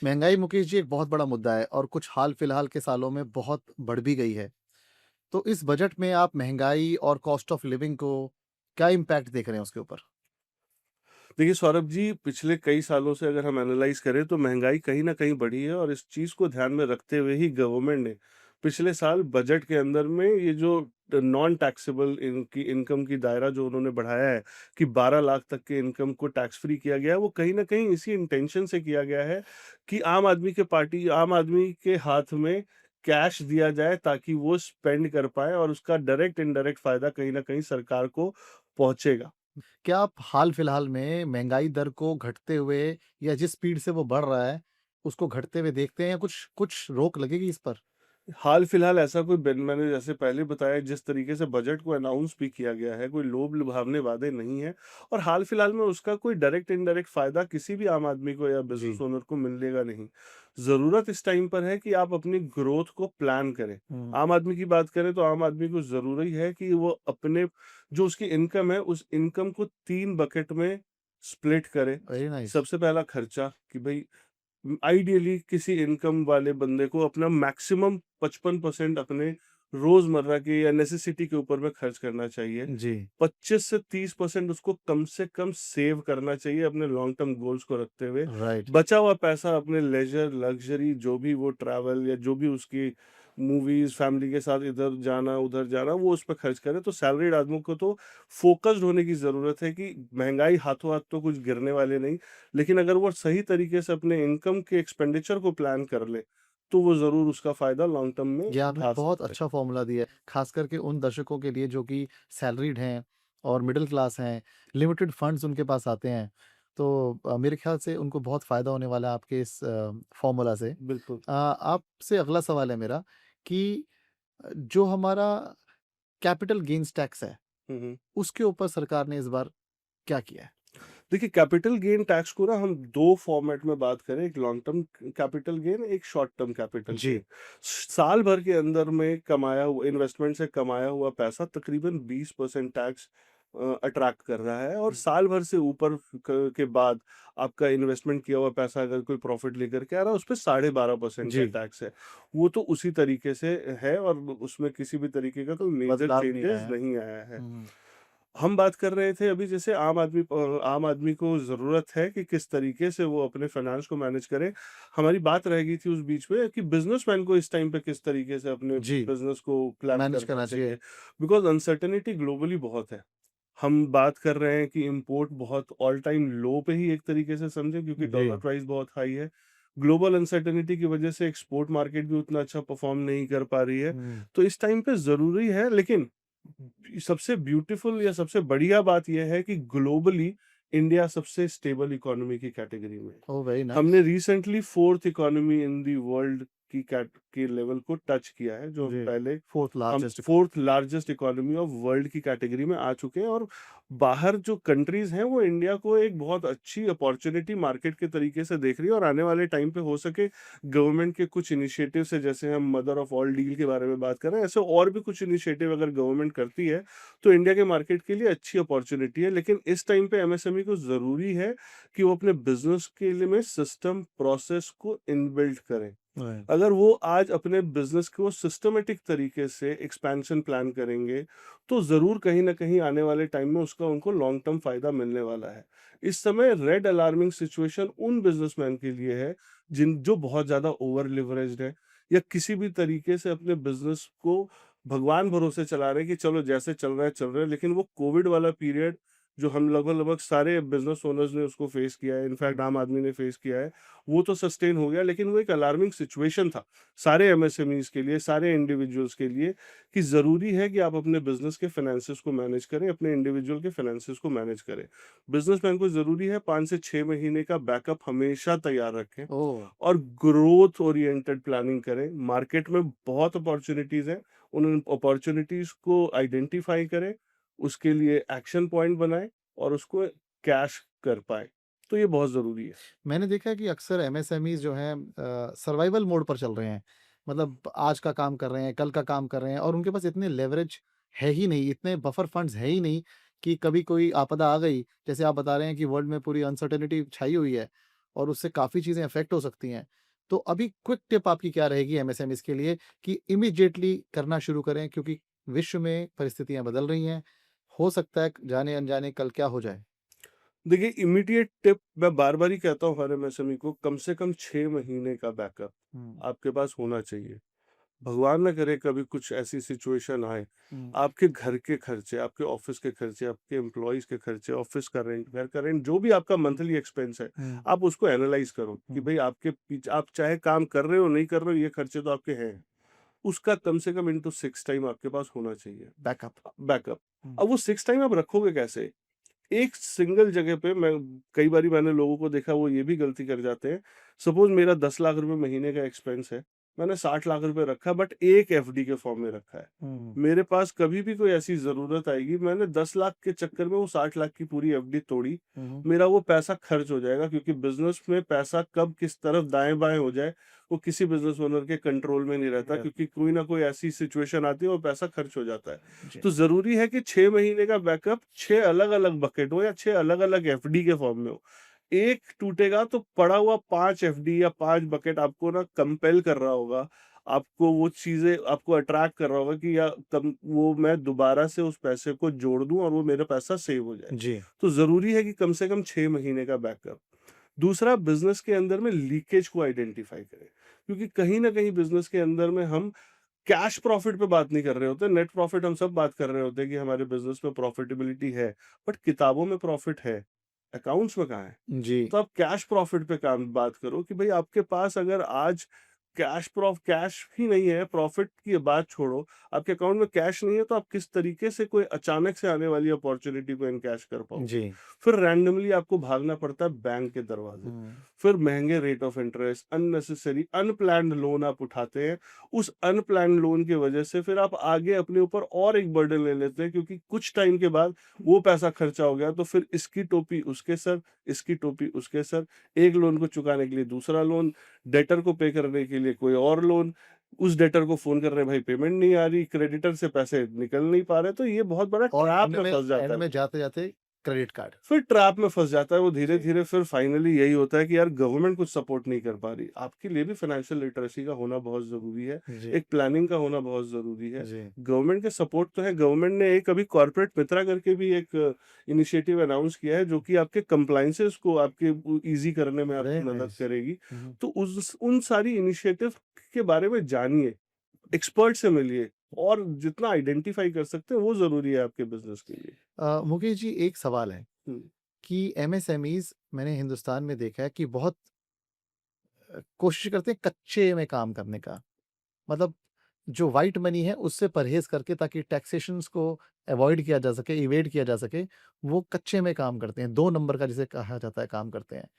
महँगाई मुकेश जी एक बहुत बड़ा मुद्दा है और कुछ हाल-फिलहाल के सालों में बहुत बढ़ भी गई है। तो इस बजट में आप महँगाई और कॉस्ट ऑफ लिविंग को क्या इम्पैक्ट देख रहे हैं उसके ऊपर?
देखिए सौरभ जी, पिछले कई सालों से अगर हम एनालाइज़ करें, तो महँगाई कहीं न कहीं बढ़ी है, और इस चीज़ को ध्यान में रखते हुए ही गवर्नमेंट ने पिछले साल बजट के अंदर में ये जो नॉन टैक्सेबल इनकी इनकम की दायरा जो उन्होंने बढ़ाया है कि 12 लाख तक के इनकम को टैक्स फ्री किया गया है, वो कहीं न कहीं इसी इंटेंशन से किया गया है कि आम आदमी के हाथ में कैश दिया जाए ताकि वो स्पेंड कर पाएँ और उसका डायरेक्ट इनडायरेक्ट फ़ायदा कहीं न कहीं सरकार को पहुँचेगा।
क्या आप हाल-फिलहाल में महँगाई दर को घटते हुए या जिस स्पीड से वो बढ़ रहा है, उसको घटते हुए देखते हैं या कुछ कुछ रोक लगेगी इस पर?
हाल-फिलहाल ऐसा कोई बिल मैंने जैसे पहले बताया जिस तरीके से बजट को अनाउंस भी किया गया है, कोई लोभ-लुभावने वादे नहीं हैं और हाल-फिलहाल में उसका कोई डायरेक्ट इनडायरेक्ट फ़ायदा किसी भी आम आदमी को या बिज़नेस
जी।
ओनर को मिलेगा नहीं। ज़रूरत इस टाइम पर है कि आप अपनी ग्रोथ को प्लान करें।
हुँ,
आम आदमी की बात करें तो आम आदमी को ज़रूरी है कि वो अपने जो उसकी इनकम है, उस इनकम को 3 बकेट में स्प्लिट करे।
Very nice.
सबसे पहला खर्चा कि भई आइडियली किसी इनकम वाले बंदे को अपना मैक्सिमम 55% अपने रोजमर्रा के या नेसेसिटी के ऊपर में खर्च करना चाहिए।
जी,
25 से 30% उसको कम से कम सेव करना चाहिए अपने लॉन्ग टर्म गोल्स को रखते हुए।
राइट।
बचा हुआ पैसा अपने लेजर, लग्ज़री जो भी वो ट्रैवल या जो भी उसकी मूवीज़, फैमिली के साथ इधर जाना, उधर जाना वो उस पे खर्च करे। तो सैलरीड आदमी को तो फ़ोकस्ड होने की ज़रूरत है कि महँगाई हाथों-हाथ तो कुछ गिरने वाली नहीं। लेकिन अगर वो सही तरीके से अपने इनकम के एक्सपेंडिचर को प्लान कर ले, तो वो ज़रूर उसका फ़ायदा लॉन्ग टर्म में
ये आपने
उठा
बहुत
सकता है।
अच्छा फ़ॉर्मूला दिया है, ख़ास करके उन दर्शकों के लिए जो कि सैलरीड हैं और मिडल क्लास हैं, लिमिटेड फंड्स उनके पास आते हैं। तो मेरे ख़्याल से उनको बहुत फ़ायदा होने वाला है आपके इस फ़ॉर्मूला से।
बिल्कुल।
आपसे अगला सवाल है मेरा कि जो हमारा कैपिटल गेन्स टैक्स है,
हुँ, हुँ।
उसके ऊपर सरकार ने इस बार क्या किया है?
देखिए कैपिटल गेन टैक्स को ना हम 2 फॉर्मेट में बात करें, एक लॉन्ग टर्म कैपिटल गेन, एक short term capital
G.
Gain. साल भर के अंदर में कमाया हुआ इन्वेस्टमेंट से कमाया हुआ पैसा तकरीबन 20% टैक्स अट्रैक्ट कर रहा है और
हुँ।
साल भर से ऊपर के बाद आपका इन्वेस्टमेंट किया हुआ पैसा अगर कोई प्रॉफिट लेकर के आ रहा है उस पे 12.5% का
जी,
टैक्स है। वो तो उसी तरीके से है और उसमें किसी भी तरीके का कोई मेजर
बदलाव नहीं
चेंजेस
आया।
नहीं आया है।
हुँ,
हम बात कर रहे थे अभी जैसे आम आदमी को ज़रूरत है कि किस तरीके से वो अपने फाइनेंस को मैनेज करे। हमारी बात रह गई थी उस बीच में कि बिज़नेसमैन को इस टाइम पे किस तरीके से अपने
जी,
बिज़नेस को प्लान
मैनेज
करना
करना
चाहिए।
चाहिए।
बिकॉज़ अनसर्टेनिटी ग्लोबली बहुत है। हम बात कर रहे हैं कि इम्पोर्ट बहुत ऑल टाइम लो पे ही एक तरीके से समझें क्योंकि
जी।
डॉलर प्राइस बहुत हाई है। ग्लोबल अनसर्टेनिटी की वजह से एक्सपोर्ट मार्केट भी उतना अच्छा परफ़ॉर्म नहीं कर पा रही है।
हुँ,
तो इस टाइम पे ज़रूरी है लेकिन सबसे ब्यूटीफुल या सबसे बढ़िया बात ये है कि ग्लोबली इंडिया सबसे स्टेबल इकोनॉमी की कैटेगरी में है।
ओह वेरी
हमने
nice.
Recently 4th economy in the world की कैट के लेवल को टच किया है, जो
जी,
पहले
4th
हम
largest eco
4th largest economy of world की कैटेगरी में आ चुके हैं और बाहर जो कंट्रीज़ हैं, वो इंडिया को एक बहुत अच्छी अपॉर्च्युनिटी मार्केट के तरीके से देख रही है और आने वाले टाइम पे हो सके गवर्नमेंट के कुछ इनिशिएटिव से जैसे हम मदर ऑफ ऑल डील के बारे में बात कर रहे हैं, ऐसे और भी कुछ इनिशिएटिव अगर गवर्नमेंट करती है, तो इंडिया के मार्केट के लिए अच्छी अपॉर्च्युनिटी है। लेकिन इस टाइम पे एमएसएमई को ज़रूरी है कि वो अपने बिज़नेस के लिए में सिस्टम प्रोसेस को इनबिल्ट करें।
राइट,
अगर वो आज अपने बिज़नेस को सिस्टमैटिक तरीके से एक्सपेंशन प्लान करेंगे, तो ज़रूर कहीं न कहीं आने वाले टाइम में उसका उनको लॉन्ग टर्म फ़ायदा मिलने वाला है। इस समय रेड अलार्मिंग सिचुएशन उन बिज़नेसमैन के लिए है, जो बहुत ज़्यादा ओवर लिवरेज्ड है या किसी भी तरीके से अपने बिज़नेस को भगवान भरोसे चला रहे हैं कि चलो जैसे चल रहा है, लेकिन वो कोविड वाला पीरियड जो हम लगभग-लगभग सारे बिज़नेस ओनर्स ने उसको फेस किया है, इनफैक्ट
हुँ,
आम आदमी ने फेस किया है, वो तो सस्टेन हो गया लेकिन वो एक अलार्मिंग सिचुएशन था, सारे एमएसएमईज़ के लिए, सारे इंडिविजुअल्स के लिए कि ज़रूरी है कि आप अपने बिज़नेस के फाइनेंसेस को मैनेज करें, अपने इंडिविजुअल के फाइनेंसेस को मैनेज करें। बिज़नेसमैन को ज़रूरी है 5 से 6 महीने का बैकअप हमेशा तैयार रखें
ओह!
और ग्रोथ ओरिएंटेड प्लानिंग करें। मार्केट में बहुत अपॉर्च्युनिटीज़ हैं, उन अपॉर्च्युनिटीज़ को आइडेंटिफाई करें, उसके लिए एक्शन पॉइंट बनाएँ और उसको कैश कर पाएँ। तो ये बहुत ज़रूरी है।
मैंने देखा है कि अक्सर एमएसएमईज़ जो हैं सर्वाइवल मोड पर चल रहे हैं। मतलब आज का काम कर रहे हैं, कल का काम कर रहे हैं और उनके पास इतने लेवरेज है ही नहीं, इतने बफर फंड्स है ही नहीं कि कभी कोई आपदा आ गई, जैसे आप बता रहे हैं कि वर्ल्ड में पूरी अनसर्टेनिटी छाई हुई है और उससे काफ़ी चीज़ें अफ़ेक्ट हो सकती हैं। तो अभी क्विक टिप आपकी क्या रहेगी एमएसएमईज़ के लिए कि इमीडिएटली करना शुरू करें क्योंकि विश्व में परिस्थितियाँ बदल रही हैं। हो सकता है जाने-अनजाने कल क्या हो जाए?
देखिए इमीडिएट टिप मैं बार-बार ही कहता हूँ हर एमएसएमई को कम से कम 6 महीने का बैकअप
हुँ,
आपके पास होना चाहिए। भगवान ना करे कभी कुछ ऐसी सिचुएशन आए,
हुँ,
आपके घर के खर्चे, आपके ऑफ़िस के खर्चे, आपके एम्प्लॉइज़ के खर्चे, ऑफ़िस का रेंट, घर का रेंट, जो भी आपका मंथली एक्सपेंस है,
हुँ,
आप उसको एनालाइज़ करो कि
हुँ,
भई आपके आप चाहे काम कर रहे हो, नहीं कर रहे हो, ये खर्चे तो आपके हैं। उसका कम से कम इंटू 6 टाइम आपके पास होना चाहिए,
बैकअप।
बैकअप।
हुँ,
अब वो 6 टाइम आप रखोगे कैसे? एक सिंगल जगह पे मैं कई बारी मैंने लोगों को देखा वो ये भी गलती कर जाते हैं। सपोज़ मेरा 10 लाख रुपए महीने का एक्सपेंस है, मैंने 60 लाख रुपए रखा बट एक एफडी के फॉर्म में रखा है।
हुँ,
मेरे पास कभी भी कोई ऐसी ज़रूरत आएगी, मैंने 10 लाख के चक्कर में वो 60 लाख की पूरी एफडी तोड़ी,
हुँ,
मेरा वो पैसा खर्च हो जाएगा क्योंकि बिज़नेस में पैसा कब किस तरफ दाएँ-बाएँ हो जाए, वो किसी बिज़नेस ओनर के कंट्रोल में नहीं रहता क्योंकि कोई ना कोई ऐसी सिचुएशन आती है, वो पैसा खर्च हो जाता है।
जी,
तो ज़रूरी है कि 6 महीने का बैकअप 6 अलग-अलग बकेट हो या 6 अलग-अलग एफडी के फॉर्म में हो। एक टूटेगा तो पड़ा हुआ 5 एफडी या 5 बकेट आपको ना कंपेल कर रहा होगा। आपको वो चीज़ें आपको अट्रैक्ट कर रहा होगा कि या कम वो मैं दोबारा से उस पैसे को जोड़ दूँ और वो मेरा पैसा सेव हो जाए।
जी,
तो ज़रूरी है कि कम से कम 6 महीने का बैकअप। दूसरा बिज़नेस के अंदर में लीकेज को आइडेंटिफ़ाई करें। क्योंकि कहीं न कहीं बिज़नेस के अंदर में हम कैश प्रॉफिट पे बात नहीं कर रहे होते, नेट प्रॉफिट हम सब बात कर रहे होते हैं कि हमारे बिज़नेस में प्रॉफिटेबिलिटी है, बट किताबों में प्रॉफिट है, अकाउंट्स में कहाँ है?
जी।
तो आप कैश प्रॉफिट पे काम बात करो कि भाई आपके पास अगर आज कैश ही नहीं है, प्रॉफिट की बात छोड़ो, आपके अकाउंट में कैश नहीं है तो आप किस तरीके से कोई अचानक से आने वाली अपॉर्च्युनिटी को एनकैश कर पाओगे?
जी।
फिर रैंडमली आपको भागना पड़ता है बैंक के दरवाजे,
हुँ,
फिर महँगे rate of interest, unnecessary unplanned loan आप उठाते हैं, उस अनप्लैन्ड लोन की वजह से फिर आप आगे अपने ऊपर और एक बर्डन ले लेते हैं क्योंकि कुछ टाइम के बाद वो पैसा खर्चा हो गया तो फिर इसकी टोपी उसके सर, इसकी टोपी उसके सर, एक लोन को चुकाने के लिए दूसरा लोन, डेटर को पे करने के लिए कोई और लोन, उस डेटर को फ़ोन कर रहे हैं भाई पेमेंट नहीं आ रही, क्रेडिटर से पैसे निकल नहीं पा रहे, तो ये बहुत बड़ा
और
ट्रैप में फँस
एंड
जाता है।
में जाते-जाते क्रेडिट कार्ड।
फिर ट्रैप में फँस जाता है वो
जी,
धीरे-धीरे फिर फाइनली यही होता है कि यार गवर्नमेंट कुछ सपोर्ट नहीं कर पा रही। आपके लिए भी फाइनेंशियल लिटरेसी का होना बहुत ज़रूरी है,
जी,
एक प्लानिंग का होना बहुत ज़रूरी है।
जी।
गवर्नमेंट के सपोर्ट तो है, गवर्नमेंट ने एक अभी कॉर्पोरेट मित्रा करके भी एक इनिशिएटिव अनाउंस किया है जो कि आपके कंप्लायंसेस को आपके ईज़ी करने में
वेरी
आपकी मदद
नाइस।
करेगी।
हुँ, हुँ।
तो उस उन सारी इनिशिएटिव के बारे में जानिए, एक्सपर्ट से मिलिए और जितना आइडेंटिफ़ाई कर सकते हैं वो ज़रूरी है आपके बिज़नेस के लिए।
मुकेश जी एक सवाल है
हुँ,
कि एमएसएमईज़ मैंने हिंदुस्तान में देखा है कि बहुत कोशिश करते हैं कच्चे में काम करने का। मतलब जो व्हाइट मनी है उससे परहेज़ करके ताकि टैक्सेशंस को अवॉइड किया जा सके, इवेड किया जा सके, वो कच्चे में काम करते हैं। 2 नंबर का जिसे कहा जाता है काम करते हैं।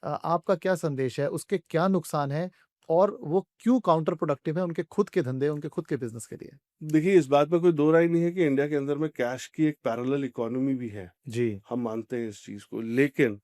आपका क्या संदेश है? उसके क्या नुकसान हैं? और वो क्यों काउंटर प्रोडक्टिव है उनके खुद के धंधे, उनके खुद के बिज़नेस के लिए?
देखिए इस बात में कोई दो राय नहीं है कि इंडिया के अंदर में कैश की एक पैरेलल इकोनॉमी भी है।
जी।
हम मानते हैं इस चीज़ को, लेकिन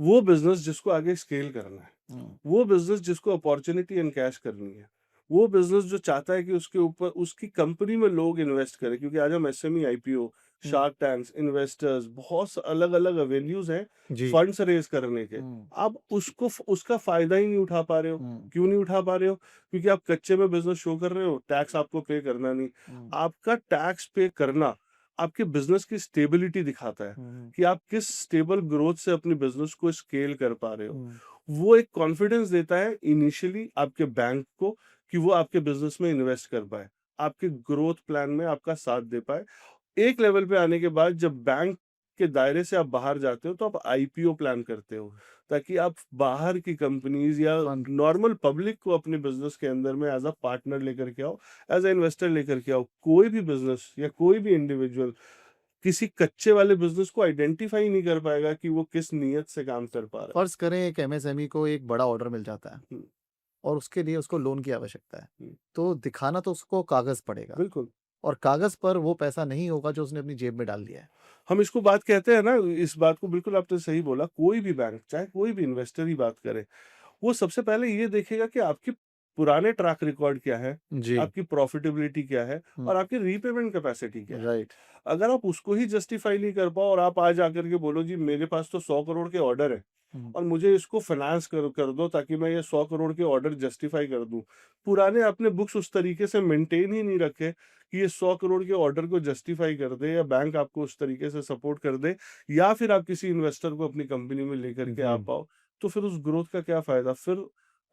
वो बिज़नेस जिसको आगे स्केल करना है,
हुँ,
वो बिज़नेस जिसको अपॉर्च्युनिटी एनकैश करनी है, वो बिज़नेस जो चाहता है कि उसके ऊपर उसकी कंपनी में लोग इन्वेस्ट करें क्योंकि आज हम एसएमई, आईपीओ,
हुँ,
शार्क टैंक्स, इन्वेस्टर्स बहुत स अलग-अलग एवेन्यूज़ हैं
जी।
फंड्स रेज़ करने के।
हुँ,
आप उसका फ़ायदा ही नहीं उठा पा रहे हो।
हुँ,
क्यों नहीं उठा पा रहे हो? क्योंकि आप कच्चे में बिज़नेस शो कर रहे हो, टैक्स आपको पे करना नहीं।
हुँ,
आपका टैक्स पे करना आपके बिज़नेस की स्टेबिलिटी दिखाता है
हुँ,
कि आप किस स्टेबल ग्रोथ से अपने बिज़नेस को स्केल कर पा रहे हो।
हुँ,
वो एक कॉन्फिडेंस देता है इनिशियली आपके बैंक को कि वो आपके बिज़नेस में इन्वेस्ट कर पाए, आपके ग्रोथ प्लान में आपका साथ दे पाए। एक लेवल पे आने के बाद जब बैंक के दायरे से आप बाहर जाते हो तो आप आईपीओ प्लान करते हो, ताकि आप बाहर की कंपनीज़ या
फन
नॉर्मल पब्लिक को अपने बिज़नेस के अंदर में एज़ अ पार्टनर लेकर के आओ, एज़ अ इन्वेस्टर लेकर के आओ। कोई भी बिज़नेस या कोई भी इंडिविजुअल किसी कच्चे वाले बिज़नेस को आइडेंटिफ़ाई नहीं कर पाएगा कि वो किस नीयत से काम कर पा रहा है।
फ़र्ज़ करें एक एमएसएमई को एक बड़ा ऑर्डर मिल जाता है
हुँ,
और उसके लिए उसको लोन की आवश्यकता है।
हुँ,
तो दिखाना तो उसको कागज़ पड़ेगा
बिल्कुल।
और कागज़ पर वो पैसा नहीं होगा जो उसने अपनी जेब में डाल दिया है।
हम इसको बात कहते हैं ना, इस बात को बिल्कुल आपने सही बोला, कोई भी बैंक, चाहे कोई भी इन्वेस्टर ही बात करे, वो सबसे पहले ये देखेगा कि आपके पुराने ट्रैक रिकॉर्ड क्या है,
जी।
आपकी प्रॉफिटेबिलिटी क्या है
हुँ,
और आपकी रीपेमेंट कैपेसिटी क्या है।
राइट।
अगर आप उसको ही जस्टिफाई नहीं कर पाओ और आप आज आकर के बोलो जी मेरे पास तो 100 करोड़ के ऑर्डर है
हुँ,
और मुझे इसको फाइनेंस कर दो ताकि मैं ये 100 करोड़ के ऑर्डर जस्टिफाई कर दूं। पुराने आपने बुक्स उस तरीके से मेंटेन ही नहीं रखे कि ये 100 करोड़ के ऑर्डर को जस्टिफाई कर दे या बैंक आपको उस तरीके से सपोर्ट कर दे या फिर आप किसी इन्वेस्टर को अपनी कंपनी में लेकर के आ
जी।
पाओ, तो फिर उस ग्रोथ का क्या फायदा? फिर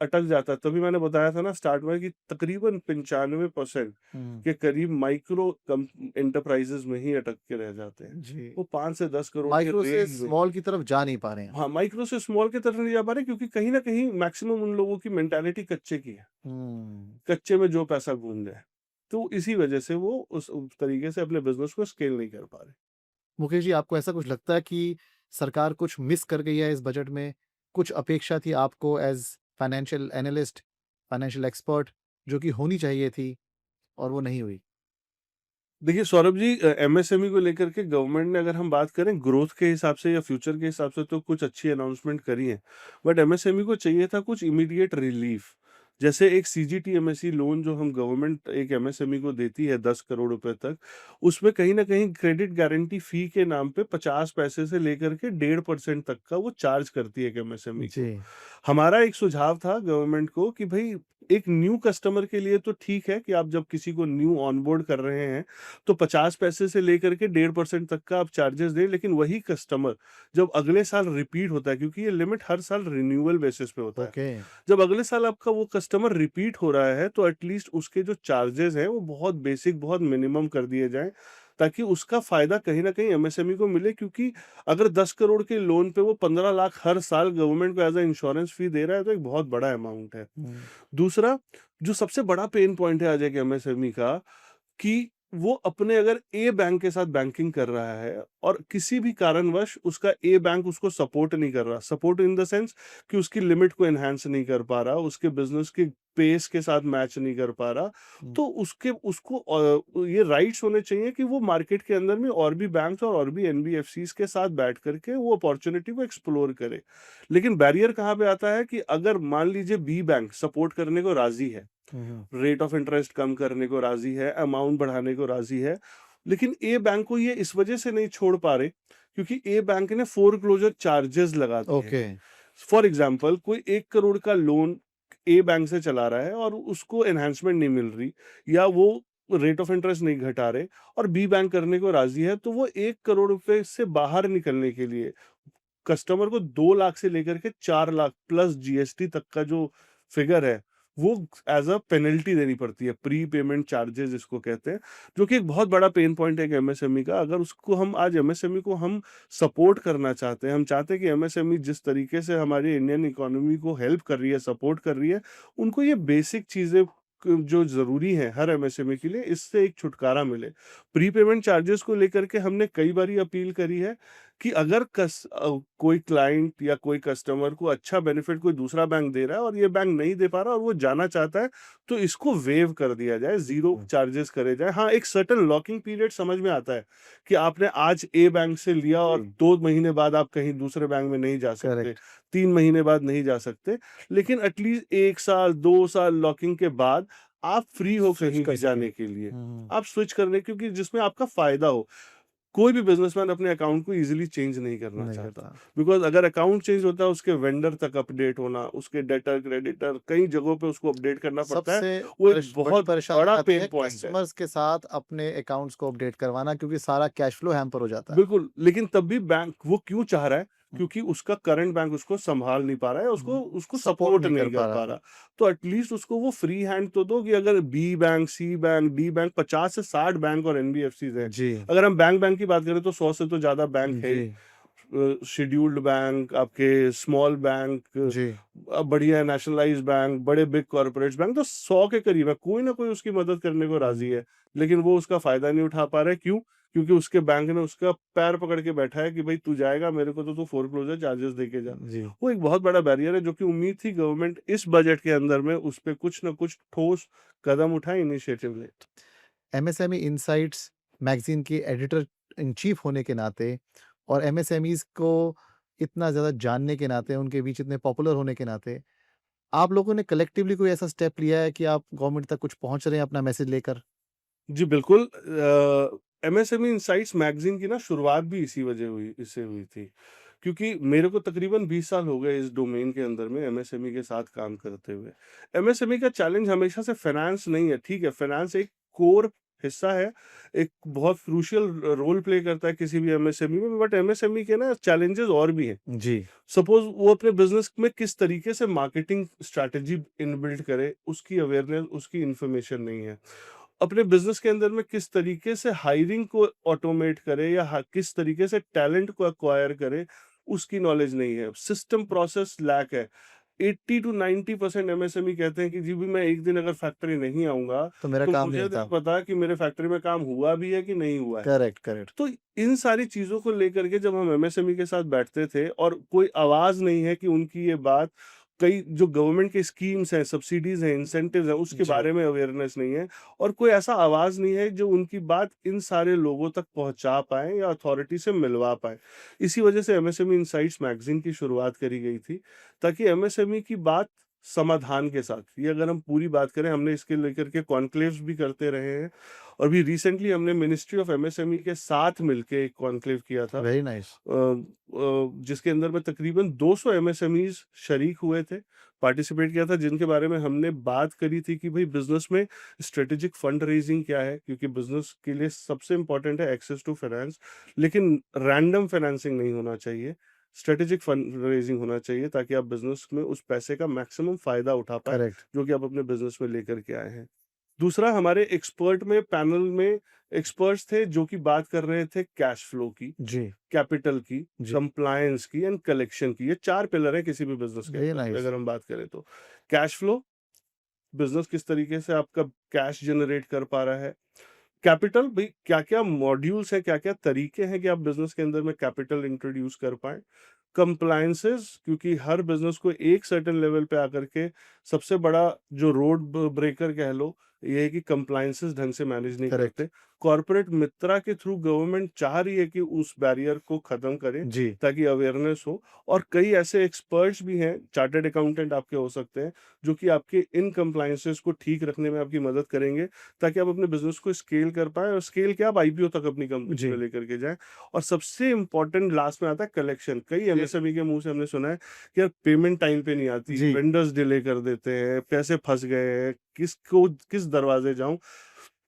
अटक जाता है। तभी मैंने बताया था ना स्टार्ट में कि तकरीबन 95%
हुँ,
के करीब माइक्रो कम एंटरप्राइजेज़ में ही अटक के रह जाते हैं।
जी।
वो 5 से 10 करोड़ की
माइक्रो से
रेंज में
स्मॉल की तरफ जा नहीं पा रहे हैं।
हाँ, माइक्रो से स्मॉल की तरफ नहीं जा पा रहे क्योंकि कहीं न कहीं मैक्सिमम उन लोगों की मेंटालिटी कच्चे की है।
हुँ।
कच्चे में जो पैसा गूँज जाए। तो इसी वजह से वो उस तरीके से अपने बिज़नेस को स्केल नहीं कर पा रहे।
मुकेश जी, आपको ऐसा कुछ लगता है कि सरकार कुछ मिस कर गई है इस बजट में? कुछ अपेक्षा थी आपको as financial analyst, financial expert जो कि होनी चाहिए थी और वो नहीं हुई?
देखिए सौरभ जी एमएसएमई को लेकर के गवर्नमेंट ने अगर हम बात करें ग्रोथ के हिसाब से या फ्यूचर के हिसाब से तो कुछ अच्छी अनाउंसमेंट करी है। बट एमएसएमई को चाहिए था कुछ इमीडिएट रिलीफ। जैसे एक सीजीटीएमएसई लोन जो हम गवर्नमेंट एक एमएसएमई को देती है 10 करोड़ रुपए तक, उसमें कहीं न कहीं क्रेडिट गारंटी फी के नाम पे 50 पैसे से लेकर के 1.5% तक का वो चार्ज करती है एक एमएसएमई को।
जी।
हमारा एक सुझाव था गवर्नमेंट को कि भई एक न्यू कस्टमर के लिए तो ठीक है कि आप जब किसी को न्यू ऑनबोर्ड कर रहे हैं तो 50 पैसे से लेकर के 1.5% तक का आप चार्जेस दें, लेकिन वही कस्टमर जब अगले साल रिपीट होता है क्योंकि ये लिमिट हर साल रिन्यूअल बेसिस पे होता है।
ओके।
जब अगले साल आपका वो कस्टमर रिपीट हो रहा है तो एटलीस्ट उसके जो चार्जेस हैं वो बहुत बेसिक, बहुत मिनिमम कर दिए जाएँ, ताकि उसका फ़ायदा कहीं न कहीं एमएसएमई को मिले क्योंकि अगर 10 करोड़ के लोन पे वो 15 लाख हर साल गवर्नमेंट को एज़ अ इंश्योरेंस फी दे रहा है तो एक बहुत बड़ा अमाउंट है।
हुँ,
दूसरा, जो सबसे बड़ा पेन पॉइंट है आज एक एमएसएमई का कि वो अपने अगर ए बैंक के साथ बैंकिंग कर रहा है और किसी भी कारणवश उसका ए बैंक उसको सपोर्ट नहीं कर रहा, सपोर्ट इन द सेंस कि उसकी लिमिट को एनहांस नहीं कर पा रहा, उसके बिजनेस के पेस के साथ मैच नहीं कर पा रहा,
हुँ,
तो उसके उसको ये राइट्स होने चाहिए कि वो मार्केट के अंदर में और भी बैंक्स और भी एनबीएफसीज के साथ बैठ करके वो अपॉर्चुनिटी को एक्सप्लोर करे। लेकिन बैरियर कहाँ पे आता है कि अगर मान लीजिए बी बैंक सपोर्ट करने को राजी है,
हुँ, हुँ।
रेट ऑफ इंटरेस्ट कम करने को राज़ी है, अमाउंट बढ़ाने को राज़ी है, लेकिन ए बैंक को ये इस वजह से नहीं छोड़ पा रहे, क्योंकि ए बैंक ने फोरक्लोज़र चार्जेज़ लगा दिए हैं।
ओके।
फॉर एग्ज़ाम्पल कोई 1 करोड़ का लोन ए बैंक से चला रहा है और उसको एनहांसमेंट नहीं मिल रही या वो रेट ऑफ इंटरेस्ट नहीं घटा रहे और बी बैंक करने को राज़ी है, तो वो 1 करोड़ रुपए से बाहर निकलने के लिए कस्टमर को 2 लाख से लेकर के 4 लाख प्लस जीएसटी तक का जो फिगर है, वो एज़ अ पेनल्टी देनी पड़ती है, प्री पेमेंट चार्जेज़ जिसको कहते हैं, जो कि एक बहुत बड़ा पेन पॉइंट है एक एमएसएमई का। अगर उसको हम आज एमएसएमई को हम सपोर्ट करना चाहते हैं, हम चाहते हैं कि एमएसएमई जिस तरीके से हमारी इंडियन इकोनॉमी को हेल्प कर रही है, सपोर्ट कर रही है, उनको ये बेसिक चीज़ें क जो ज़रूरी हैं हर एमएसएमई के लिए, इससे एक छुटकारा मिले। प्री पेमेंट चार्जेज़ को लेकर के हमने कई बारी अपील करी है कि अगर कोई क्लाइंट या कोई कस्टमर को अच्छा बेनिफिट कोई दूसरा बैंक दे रहा है और ये बैंक नहीं दे पा रहा और वो जाना चाहता है, तो इसको वेव कर दिया जाए, ज़ीरो
हुँ,
चार्जेस करे जाएँ। हाँ, एक सर्टेन लॉकिंग पीरियड समझ में आता है कि आपने आज ए बैंक से लिया और
जी,
2 महीने बाद आप कहीं दूसरे बैंक में नहीं जा सकते,
करेक्ट।
3 महीने बाद नहीं जा सकते। लेकिन एटलीस्ट 1 साल, 2 साल लॉकिंग के बाद आप फ्री हो
स्विच
कहीं
कर
भी
सकें।
जाने के लिए।
हुँ,
आप स्विच करने क्योंकि जिसमें आपका फ़ायदा हो। कोई भी बिज़नेसमैन अपने अकाउंट को ईज़िली चेंज नहीं करना
नहीं
चाहता।
करता।
बिकॉज़ अगर अकाउंट चेंज होता है, उसके वेंडर तक अपडेट होना, उसके डेटर, क्रेडिटर कई जगहों पे उसको अपडेट करना पड़ता है।
सबसे
वो एक
बड़ी
बहुत
परेशानी
बड़ा
आती
पेन
है
पॉइंट है।
कस्टमर्स के साथ अपने अकाउंट्स को अपडेट करवाना क्योंकि सारा कैश फ्लो हैम्पर हो जाता है।
बिल्कुल, लेकिन तब भी बैंक वो क्यों चाह रहा है?
हुँ,
क्योंकि उसका करंट बैंक उसको सँभाल नहीं पा रहा है, उसको
हुँ,
उसको
सपोर्ट
सपोर्ट
नहीं कर
नहीं
पा
कर
रहा।
पा रहा। तो एटलीस्ट उसको वो फ्री हैंड तो दो कि अगर बी बैंक, सी बैंक, डी बैंक 50 से 60 बैंक और एनबीएफसीज़ हैं।
जी,
अगर हम बैंक की बात करें तो 100 से तो ज़्यादा बैंक है ही।
जी,
शेड्यूल्ड बैंक, आपके स्मॉल बैंक,
जी।
बढ़िया नेशनलाइज़्ड बैंक, बड़े बिग कॉर्पोरेट्स बैंक तो 100 के करीब है। कोई ना कोई उसकी मदद करने को राज़ी
हुँ,
है, लेकिन वो उसका फ़ायदा नहीं उठा पा रहा है, क्यों? क्योंकि उसके बैंक ने उसका पैर पकड़ के बैठा है कि भई तू जाएगा, मेरे को तो तू फोरक्लोज़र चार्जेस दे के जा।
जी।
वो एक बहुत बड़ा बैरियर है जो कि उम्मीद थी गवर्नमेंट इस बजट के अंदर में उस पे कुछ न कुछ ठोस कदम उठाए, इनिशिएटिव ले।
एमएसएमई इनसाइट्स मैगज़ीन के एडिटर इन चीफ होने के नाते और एमएसएमईज़ को इतना ज़्यादा जानने के नाते, उनके बीच इतने पॉपुलर होने के नाते, आप लोगों ने कलेक्टिवली कोई ऐसा स्टेप लिया है कि आप गवर्नमेंट तक कुछ पहुँच रहे हैं अपना मैसेज लेकर?
जी, बिल्कुल एमएसएमई इनसाइट्स मैगज़ीन की ना शुरुआत भी इसी वजह हुई इससे हुई थी। क्योंकि मेरे को तकरीबन 20 साल हो गए इस डोमेन के अंदर में एमएसएमई के साथ काम करते हुए। एमएसएमई का चैलेंज हमेशा से फाइनेंस नहीं है, ठीक है, फाइनेंस एक कोर हिस्सा है, एक बहुत क्रूशियल रोल प्ले करता है किसी भी एमएसएमई में, बट एमएसएमई के ना चैलेंजेस और भी हैं।
जी।
सपोज वो अपने बिजनेस में किस तरीके से मार्केटिंग स्ट्रैटेजी इनबिल्ड करे, उसकी अवेयरनेस, उसकी इंफॉर्मेशन नहीं है। अपने बिजनेस के अंदर में किस तरीके से हायरिंग को ऑटोमेट करे या किस तरीके से टैलेंट को एक्वायर करे, उसकी नॉलेज नहीं है। सिस्टम प्रोसेस लैक है। 80 टू 90% एमएसएमई कहते हैं कि जी भी मैं एक दिन अगर फैक्ट्री नहीं आऊंगा
तो मेरा
तो
काम नहीं
मुझे
होता।
नहीं पता कि मेरे फैक्ट्री में काम हुआ भी है कि नहीं हुआ है।
Correct, correct.
तो इन सारी चीज़ों को लेकर के जब हम एमएसएमई के साथ बैठते थे और कोई आवाज़ नहीं है कि उनकी ये बात, कई जो गवर्नमेंट के स्कीम्स हैं, सब्सिडीज़ हैं, इंसेंटिव्स हैं, उसके
जी।
बारे में अवेयरनेस नहीं है और कोई ऐसा आवाज़ नहीं है जो उनकी बात इन सारे लोगों तक पहुँचा पाएँ या अथॉरिटी से मिलवा पाएँ। इसी वजह से एमएसएमई इनसाइट्स मैगज़ीन की शुरुआत करी गई थी, ताकि एमएसएमई की बात समाधान के साथ, ये अगर हम पूरी बात करें, हमने इसके लेकर के कॉन्क्लेव्स भी करते रहे हैं और अभी रिसेंटली हमने मिनिस्ट्री ऑफ एमएसएमई के साथ मिलके एक कॉन्क्लेव किया था,
वेरी नाइस।
जिसके अंदर में तकरीबन 200 एमएसएमईज शरीक हुए थे, पार्टिसिपेट किया था, जिनके बारे में हमने बात करी थी कि भाई बिजनेस में स्ट्रेटेजिक फंड रेजिंग क्या है, क्योंकि बिजनेस के लिए सबसे इंपॉर्टेंट है एक्सेस टू फाइनेंस, लेकिन रैंडम फाइनेंसिंग नहीं होना चाहिए, स्ट्रेटेजिक फंड रेजिंग होना चाहिए, ताकि आप बिजनेस में उस पैसे का मैक्सिमम फायदा उठा पाए
करेक्ट।
जो कि आप अपने बिजनेस में लेकर के आए हैं। दूसरा, हमारे एक्सपर्ट में पैनल में एक्सपर्ट्स थे जो कि बात कर रहे थे कैश फ्लो की,
जी।
कैपिटल की,
जी।
कंप्लायंस की एंड कलेक्शन की। ये 4 पिलर हैं किसी भी बिज़नेस के
वेरी
अंदर
नाइस।
अगर हम बात करें तो। कैश फ्लो, बिज़नेस किस तरीके से आपका कैश जनरेट कर पा रहा है। कैपिटल, भई क्या-क्या मॉड्यूल्स हैं, क्या-क्या तरीके हैं कि आप बिज़नेस के अंदर में कैपिटल इंट्रोड्यूस कर पाएँ। कंप्लायंसेस, क्योंकि हर बिज़नेस को एक सर्टेन लेवल पे आकर के सबसे बड़ा जो रोड ब ब्रेकर कह लो, ये है कि कंप्लायंसेस ढंग से मैनेज नहीं
करेक्ट।
करते। कॉर्पोरेट मित्रा के थ्रू गवर्नमेंट चाह रही है कि उस बैरियर को खत्म करें,
जी।
ताकि अवेयरनेस हो, और कई ऐसे एक्सपर्ट्स भी हैं, चार्टर्ड अकाउंटेंट आपके हो सकते हैं, जो कि आपके इन कंप्लायंसेस को ठीक रखने में आपकी मदद करेंगे, ताकि आप अपने बिज़नेस को स्केल कर पाएँ और स्केल क्या, आप आईपीओ तक अपनी कंपनी
जी।
को लेकर के जाएँ। और सबसे इम्पोर्टेंट लास्ट में आता है कलेक्शन। कई
जी।
एमएसएमई के मुँह से हमने सुना है कि यार पेमेंट टाइम पे नहीं आती,
जी।
वेंडर्स डिले कर देते हैं, पैसे फँस गए हैं, किस दरवाज़े जाऊँ?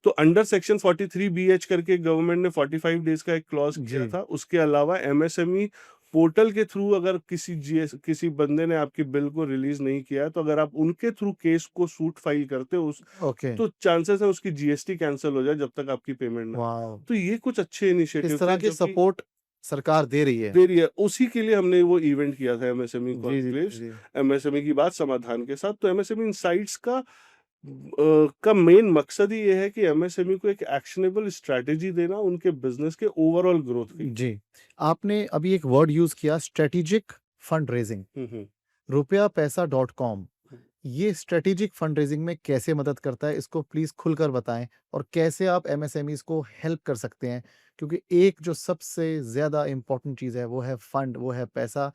तो अंडर सेक्शन 43 बीएच करके गवर्नमेंट ने 45 डेज़ का एक क्लॉज़ किया
जी।
था। उसके अलावा एमएसएमई पोर्टल के थ्रू अगर किसी बंदे ने आपके बिल को रिलीज़ नहीं किया है, तो अगर आप उनके थ्रू केस को सूट फाइल करते हो
ओके।
तो चांसेस है उसकी जीएसटी कैंसल हो जाए जब तक आपकी पेमेंट ना।
वाओ!
तो ये कुछ अच्छे
इस
इनिशिएटिव
तरह
थे
की
जो कि
सपोर्ट सरकार दे रही है।
दे रही है। उसी के लिए हमने वो इवेंट किया था एमएसएमई
जी, जी,
कॉन्क्लेव्स,
जी।
एमएसएमई की बात समाधान के साथ। तो एमएसएमई इनसाइट्स का मेन मकसद ही ये है कि एमएसएमई को एक एक्शनेबल स्ट्रैटेजी देना उनके बिज़नेस के ओवरऑल ग्रोथ की।
जी। आपने अभी एक वर्ड यूज़ किया, स्ट्रैटेजिक फंड रेज़िंग।
हुँ, हुँ।
रुपयापैसा.com,
हुँ।
ये स्ट्रैटेजिक फंड रेज़िंग में कैसे मदद करता है? इसको प्लीज़ खुलकर बताएँ और कैसे आप एमएसएमईज़ को हेल्प कर सकते हैं? क्योंकि एक जो सबसे ज़्यादा इम्पोर्टेंट चीज़ है, वो है फंड, वो है पैसा,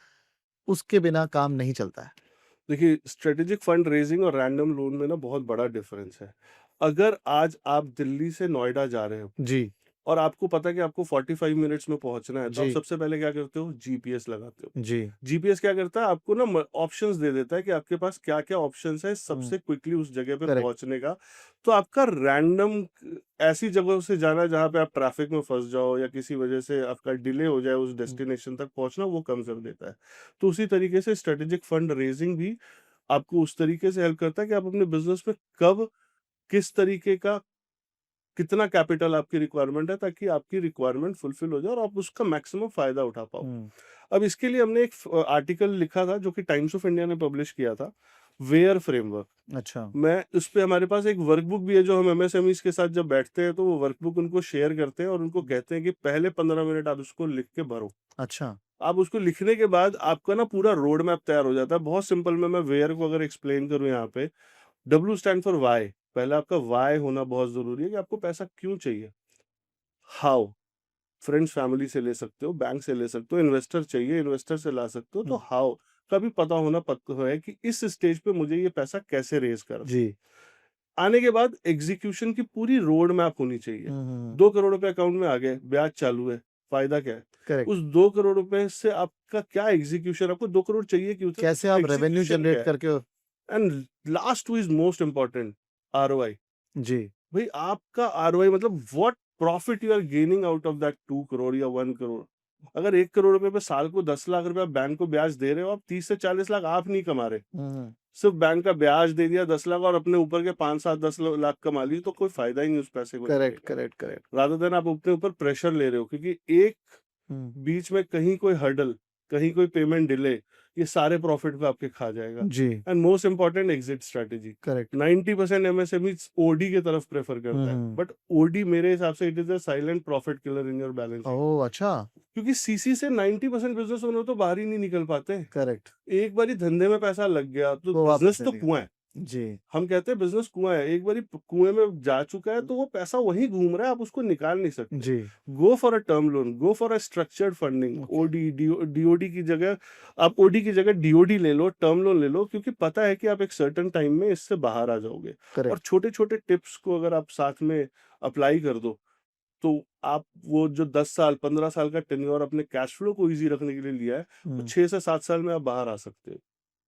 उसके बिना काम नहीं चलता है।
देखिए, स्ट्रैटेजिक फंड रेज़िंग और रैंडम लोन में ना बहुत बड़ा डिफरेंस है। अगर आज आप दिल्ली से नोएडा जा रहे हो
जी।
और आपको पता है कि आपको 45 मिनट्स में पहुँचना है, तो आप
जी।
सबसे पहले क्या करते हो? जीपीएस लगाते हो।
जी।
जीपीएस क्या करता है? आपको ना ऑप्शंस दे देता है कि आपके पास क्या-क्या ऑप्शंस है
हुँ।
सबसे क्विकली उस जगह पे
करेक्ट।
पहुँचने का। तो आपका रैंडम ऐसी जगहों से जाना जहाँ पे आप ट्रैफिक में फँस जाओ या किसी वजह से आपका डिले हो जाए उस
हुँ।
डेस्टिनेशन तक पहुँचना, वो कम कर देता है। तो उसी तरीके से स्ट्रैटेजिक फंड रेज़िंग भी आपको उस तरीके से हेल्प करता है कि आप अपने बिज़नेस में कब, किस तरीके का, कितना कैपिटल आपकी रिक्वायरमेंट है, ताकि आपकी रिक्वायरमेंट फुलफिल हो जाए और आप उसका मैक्सिमम फ़ायदा उठा पाओ।
हुँ।
अब इसके लिए हमने एक आर्टिकल लिखा था जो कि टाइम्स ऑफ इंडिया ने पब्लिश किया था, वेयर फ्रेमवर्क।
अच्छा।
मैं उस पे हमारे पास एक वर्कबुक भी है, जो हम एमएसएमईज़ के साथ जब बैठते हैं तो वो वर्कबुक उनको शेयर करते हैं और उनको कहते हैं कि पहले 15 मिनट आप इसको लिख के भरो।
अच्छा।
आप उसको लिखने के बाद आपका ना पूरा रोड मैप तैयार हो जाता है। बहुत सिंपल में मैं वेयर को अगर एक्सप्लेन करूँ यहाँ पे, डब्ल्यू स्टैंड फॉर व्हाई। पहले आपका व्हाई होना बहुत ज़रूरी है कि आपको पैसा क्यों चाहिए। हाउ, फ्रेंड्स फैमिली से ले सकते हो, बैंक से ले सकते हो, इन्वेस्टर चाहिए, इन्वेस्टर से ला सकते हो। तो
हुँ।
हाउ का भी पता होना है कि इस स्टेज पे मुझे ये पैसा कैसे रेज़ करना है।
जी।
आने के बाद एग्ज़ीक्यूशन की पूरी रोड मैप होनी चाहिए।
हुँ, हुँ, हुँ।
2 करोड़ रुपए अकाउंट में आ गए, ब्याज चालू है, फ़ायदा क्या है?
करेक्ट।
उस 2 करोड़ रुपए से आपका क्या एग्ज़ीक्यूशन, आपको 2 करोड़ चाहिए क्यों थे?
कैसे
उसका
आप रेवेन्यू
एग्ज़ीक्यूशन क्या
जनरेट
है?
करके
and last is most important, ROI.
जी।
भाई आपका आरओआई मतलब what profit you are gaining out of that 2 crore या 1 करोड़। अगर 1 करोड़ रुपए पे साल को 10 लाख रुपए आप बैंक को ब्याज दे रहे हो, आप 30 से 40 लाख आप नहीं कमा रहे।
हम्म,
सिर्फ बैंक का ब्याज दे दिया 10 लाख और अपने ऊपर के 5 7 10 लाख कमा लिए, तो कोई फायदा ही नहीं उस पैसे को लेने
करेक्ट
का।
Correct correct.
रादर देन आप अपने ऊपर प्रेशर ले रहे हो, क्योंकि एक
हम्म,
बीच में कहीं कोई हर्डल, कहीं कोई पेमेंट डिले, ये सारे प्रॉफिट पे आपके खा जाएगा।
जी
and most important exit strategy.
Correct.
90% MSME OD की तरफ प्रेफर करता है,
हम्म,
बट ओडी मेरे हिसाब से it is a silent profit killer in your balance sheet.
Oh अच्छा।
क्योंकि सीसी से 90% बिजनेस ओनर तो बाहर ही नहीं निकल पाते।
करेक्ट।
एक बार धंधे में पैसा लग गया तो
वो वापस
बिजनेस
नहीं
तो
निकल।
कुआं है।
जी।
हम कहते हैं बिजनेस कुआं है, एक बार कुएं में जा चुका है तो वो पैसा वहीं घूम रहा है, आप उसको निकाल नहीं सकते।
जी।
Go for a term loan, go for a structured funding.
Okay.
OD DOD की जगह, आप ओडी की जगह डीओडी ले लो, टर्म लोन ले लो, क्योंकि पता है कि आप एक सर्टेन टाइम में इससे बाहर आ जाओगे। और
करेक्ट।
छोटे छोटे टिप्स को अगर आप साथ में अप्लाई कर दो, तो आप वो जो 10 साल 15 साल का टेन्योर अपने कैश फ्लो को ईजी रखने के लिए लिया है, वो 6 से 7 साल में आप बाहर आ सकते हो।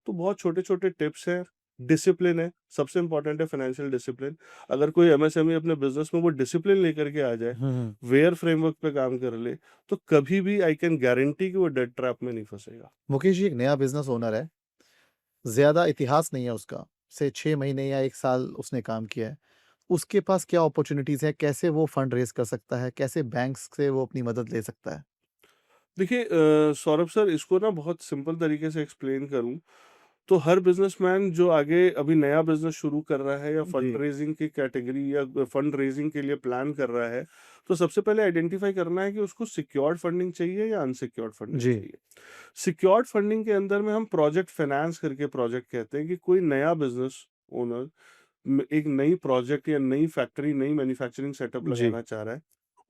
तो बहुत छोटे-छोटे टिप्स हैं, डिसिप्लिन है, सबसे इम्पोर्टेंट है फाइनेंशियल डिसिप्लिन। अगर कोई एमएसएमई अपने बिज़नेस में वो डिसिप्लिन लेकर के आ जाए,
हम्म।
वेयर फ्रेमवर्क पे काम कर ले, तो कभी भी आई कैन गारंटी कि वो डेट ट्रैप में नहीं फँसेगा।
मुकेश जी एक नया बिजनेस ओनर है, ज्यादा इतिहास नहीं है उसका, से 6 महीने या 1 साल उसने काम किया है। उसके पास क्या अपॉर्चुनिटीज है, कैसे वो फंड रेज कर सकता है, कैसे बैंक्स से वो अपनी मदद ले सकता है?
देखिए सौरभ सर, इसको ना बहुत सिंपल तरीके से एक्सप्लेन करूँ, तो हर बिजनेसमैन जो आगे अभी नया बिजनेस शुरू कर रहा है या फंड
जी।
रेजिंग की कैटेगरी या फंड रेजिंग के लिए प्लान कर रहा है, तो सबसे पहले आइडेंटिफाई करना है कि उसको सिक्योर्ड फंडिंग चाहिए या अनसिक्योर्ड फंडिंग
जी।
चाहिए। सिक्योर्ड फंडिंग के अंदर में हम प्रोजेक्ट फाइनेंस करके प्रोजेक्ट कहते हैं कि कोई नया बिजनेस ओनर एक नई प्रोजेक्ट या नई फैक्ट्री, नई मैन्युफैक्चरिंग सेटअप
जी।
लगाना चाह रहा है।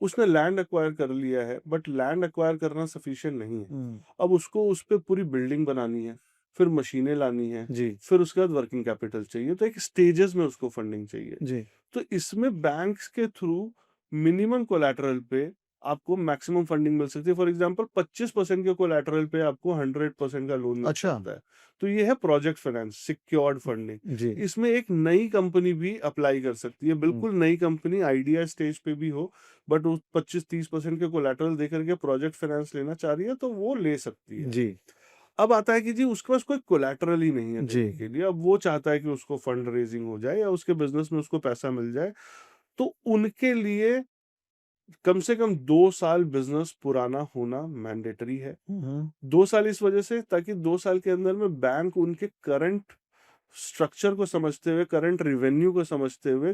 उसने लैंड एक्वायर कर लिया है, बट लैंड एक्वायर करना सफिशिएंट नहीं है।
हम्म,
अब उसको उस पे पूरी बिल्डिंग बनानी है, फिर मशीनें लानी है,
जी।
फिर उसके बाद वर्किंग कैपिटल चाहिए, तो एक स्टेजेस में उसको फंडिंग चाहिए।
जी।
तो इसमें बैंक्स के थ्रू मिनिमम कोलैटरल पे आपको मैक्सिमम फंडिंग मिल सकती है। फॉर एग्जांपल 25% के कोलैटरल पे आपको 100% का लोन मिल
अच्छा।
सकता है। तो ये है प्रोजेक्ट फाइनेंस, सिक्योर्ड फंडिंग।
जी।
इसमें एक नई कंपनी भी अप्लाई कर सकती है,
हम्म,
बिल्कुल नई कंपनी, आइडिया स्टेज पे भी हो, बट वो 25-30% के कोलैटरल दे करके प्रोजेक्ट फाइनेंस लेना चाह रही है, तो वो ले सकती है।
जी।
अब आता है कि जी उसके पास कोई कोलैटरल ही नहीं है
जी।
देने के लिए, अब वो चाहता है कि उसको फंड रेजिंग हो जाए या उसके बिजनेस में उसको पैसा मिल जाए, तो उनके लिए कम से कम 2 साल बिजनेस पुराना होना मैंडेटरी है।
हम्म,
2 साल इस वजह से ताकि 2 साल के अंदर में बैंक उनके करंट स्ट्रक्चर को समझते हुए, करंट रेवेन्यू को समझते हुए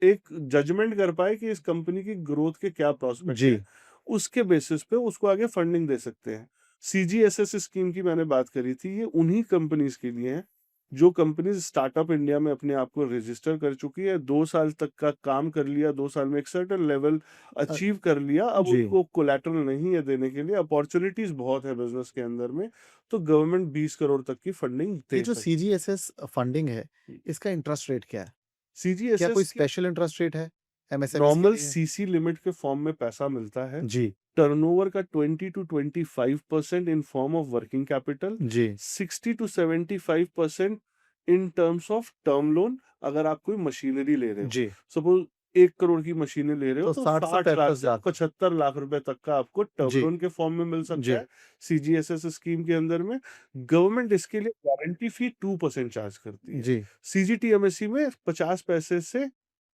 एक जजमेंट कर पाए कि इस कंपनी की ग्रोथ के क्या प्रोस्पेक्ट
जी।
है। उसके बेसिस पे उसको आगे फंडिंग दे सकते हैं। सीजीएसएस स्कीम की मैंने बात करी थी, ये उन्हीं कंपनीज के लिए है जो कंपनीज स्टार्टअप इंडिया में अपने आप को रजिस्टर कर चुकी है, 2 साल तक का काम कर लिया, 2 साल में एक सर्टेन लेवल
अ,
अचीव कर लिया, अब
जी।
उनको कोलैटरल नहीं है देने के लिए, अपॉर्चुनिटीज बहुत है बिजनेस के अंदर में, तो गवर्नमेंट 20 करोड़ तक की फंडिंग
ये
दे
जो
सकती
सीजीएसएस फंडिंग है,
है।
इसका इंटरेस्ट रेट क्या है? क्या कोई
सीजीएसएस की
स्पेशल इंटरेस्ट रेट है एमएसएमईज के
नॉर्मल
लिए?
सीसी लिमिट के फॉर्म में पैसा मिलता है।
जी।
टर्नओवर का 20 to 25% in form of working capital,
जी।
60 to 75% in terms of term loan. अगर आप कोई मशीनरी ले रहे हो,
जी।
सपोज 1 करोड़ की मशीनें ले रहे हो,
तो
तो
60 से
60 लाख
65
से
लाख।
75 लाख रुपए तक का आपको टर्म
जी।
लोन के फॉर्म में मिल सकता
जी।
है। सीजीएसएस स्कीम के अंदर में गवर्नमेंट इसके लिए गारंटी फी 2% चार्ज करती है।
जी।
सीजीटीएमएससी में 50 पैसे से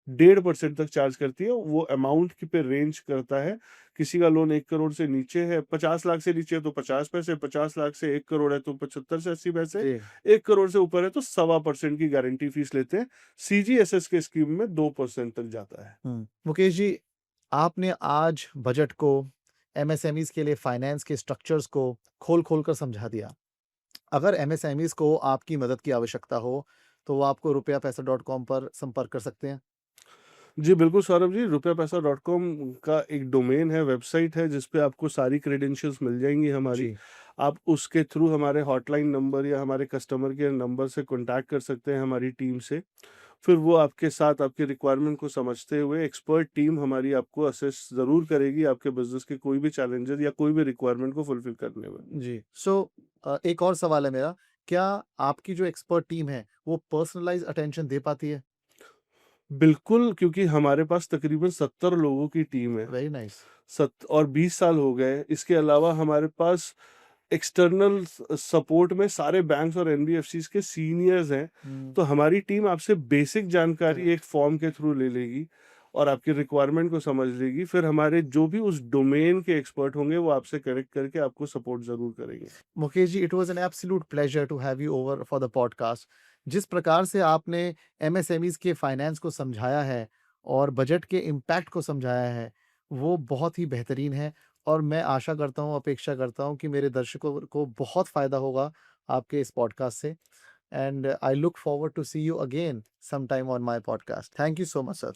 1.5% तक चार्ज करती है। वो अमाउंट की पे रेंज करता है। किसी का लोन 1 करोड़ से नीचे है, 50 लाख से नीचे है तो 50 पैसे, 50 लाख से 1 करोड़ है तो 75 से 80 पैसे,
जी।
1 करोड़ से ऊपर है तो 1.25% की गारंटी फीस लेते हैं। सीजीएसएस के स्कीम में 2% तक जाता है।
मुकेश जी, आपने आज बजट को, एमएसएमईज के लिए फाइनेंस के स्ट्रक्चर्स को खोल-खोल कर समझा दिया। अगर एमएसएमईज को आपकी मदद की आवश्यकता हो, तो वो आपको rupeapaisa.com पर संपर्क कर सकते हैं।
जी, बिल्कुल सौरभ जी, rupeapaisa.com का एक डोमेन है, वेबसाइट है, जिस पे आपको सारी क्रेडेंशियल्स मिल जाएँगी हमारी।
जी।
आप उसके थ्रू हमारे हॉटलाइन नंबर या हमारे कस्टमर केयर नंबर से कॉन्टैक्ट कर सकते हैं हमारी टीम से। फिर वो आपके साथ आपकी रिक्वायरमेंट को समझते हुए एक्सपर्ट टीम हमारी आपको असेस ज़रूर करेगी आपके बिज़नेस के कोई भी चैलेंजेज़ या कोई भी रिक्वायरमेंट को फुलफ़िल करने में।
जी। एक और सवाल है मेरा, क्या आपकी जो एक्सपर्ट टीम है, वो पर्सनलाइज़्ड अटेंशन दे पाती है?
बिल्कुल, क्योंकि हमारे पास तकरीबन 70 लोगों की टीम है।
Very nice.
और 20 साल हो गए। इसके अलावा हमारे पास एक्सटर्नल सपोर्ट में सारे बैंक्स और एनबीएफसीज के सीनियर्स हैं। तो हमारी टीम आपसे बेसिक जानकारी
करेक्ट।
एक फॉर्म के थ्रू ले लेगी और आपकी रिक्वायरमेंट को समझ लेगी। फिर हमारे जो भी उस डोमेन के एक्सपर्ट होंगे वो आपसे कनेक्ट करके आपको सपोर्ट ज़रूर करेंगे।
Mukesh ji, it was an absolute pleasure to have you over for the podcast. जिस प्रकार से आपने एमएसएमईज के फाइनेंस को समझाया है और बजट के इम्पैक्ट को समझाया है, वो बहुत ही बेहतरीन है और मैं आशा करता हूँ, अपेक्षा करता हूँ कि मेरे दर्शकों को बहुत फ़ायदा होगा आपके इस पॉडकास्ट से। And I look forward to see you again some time on my podcast. Thank you so much sir.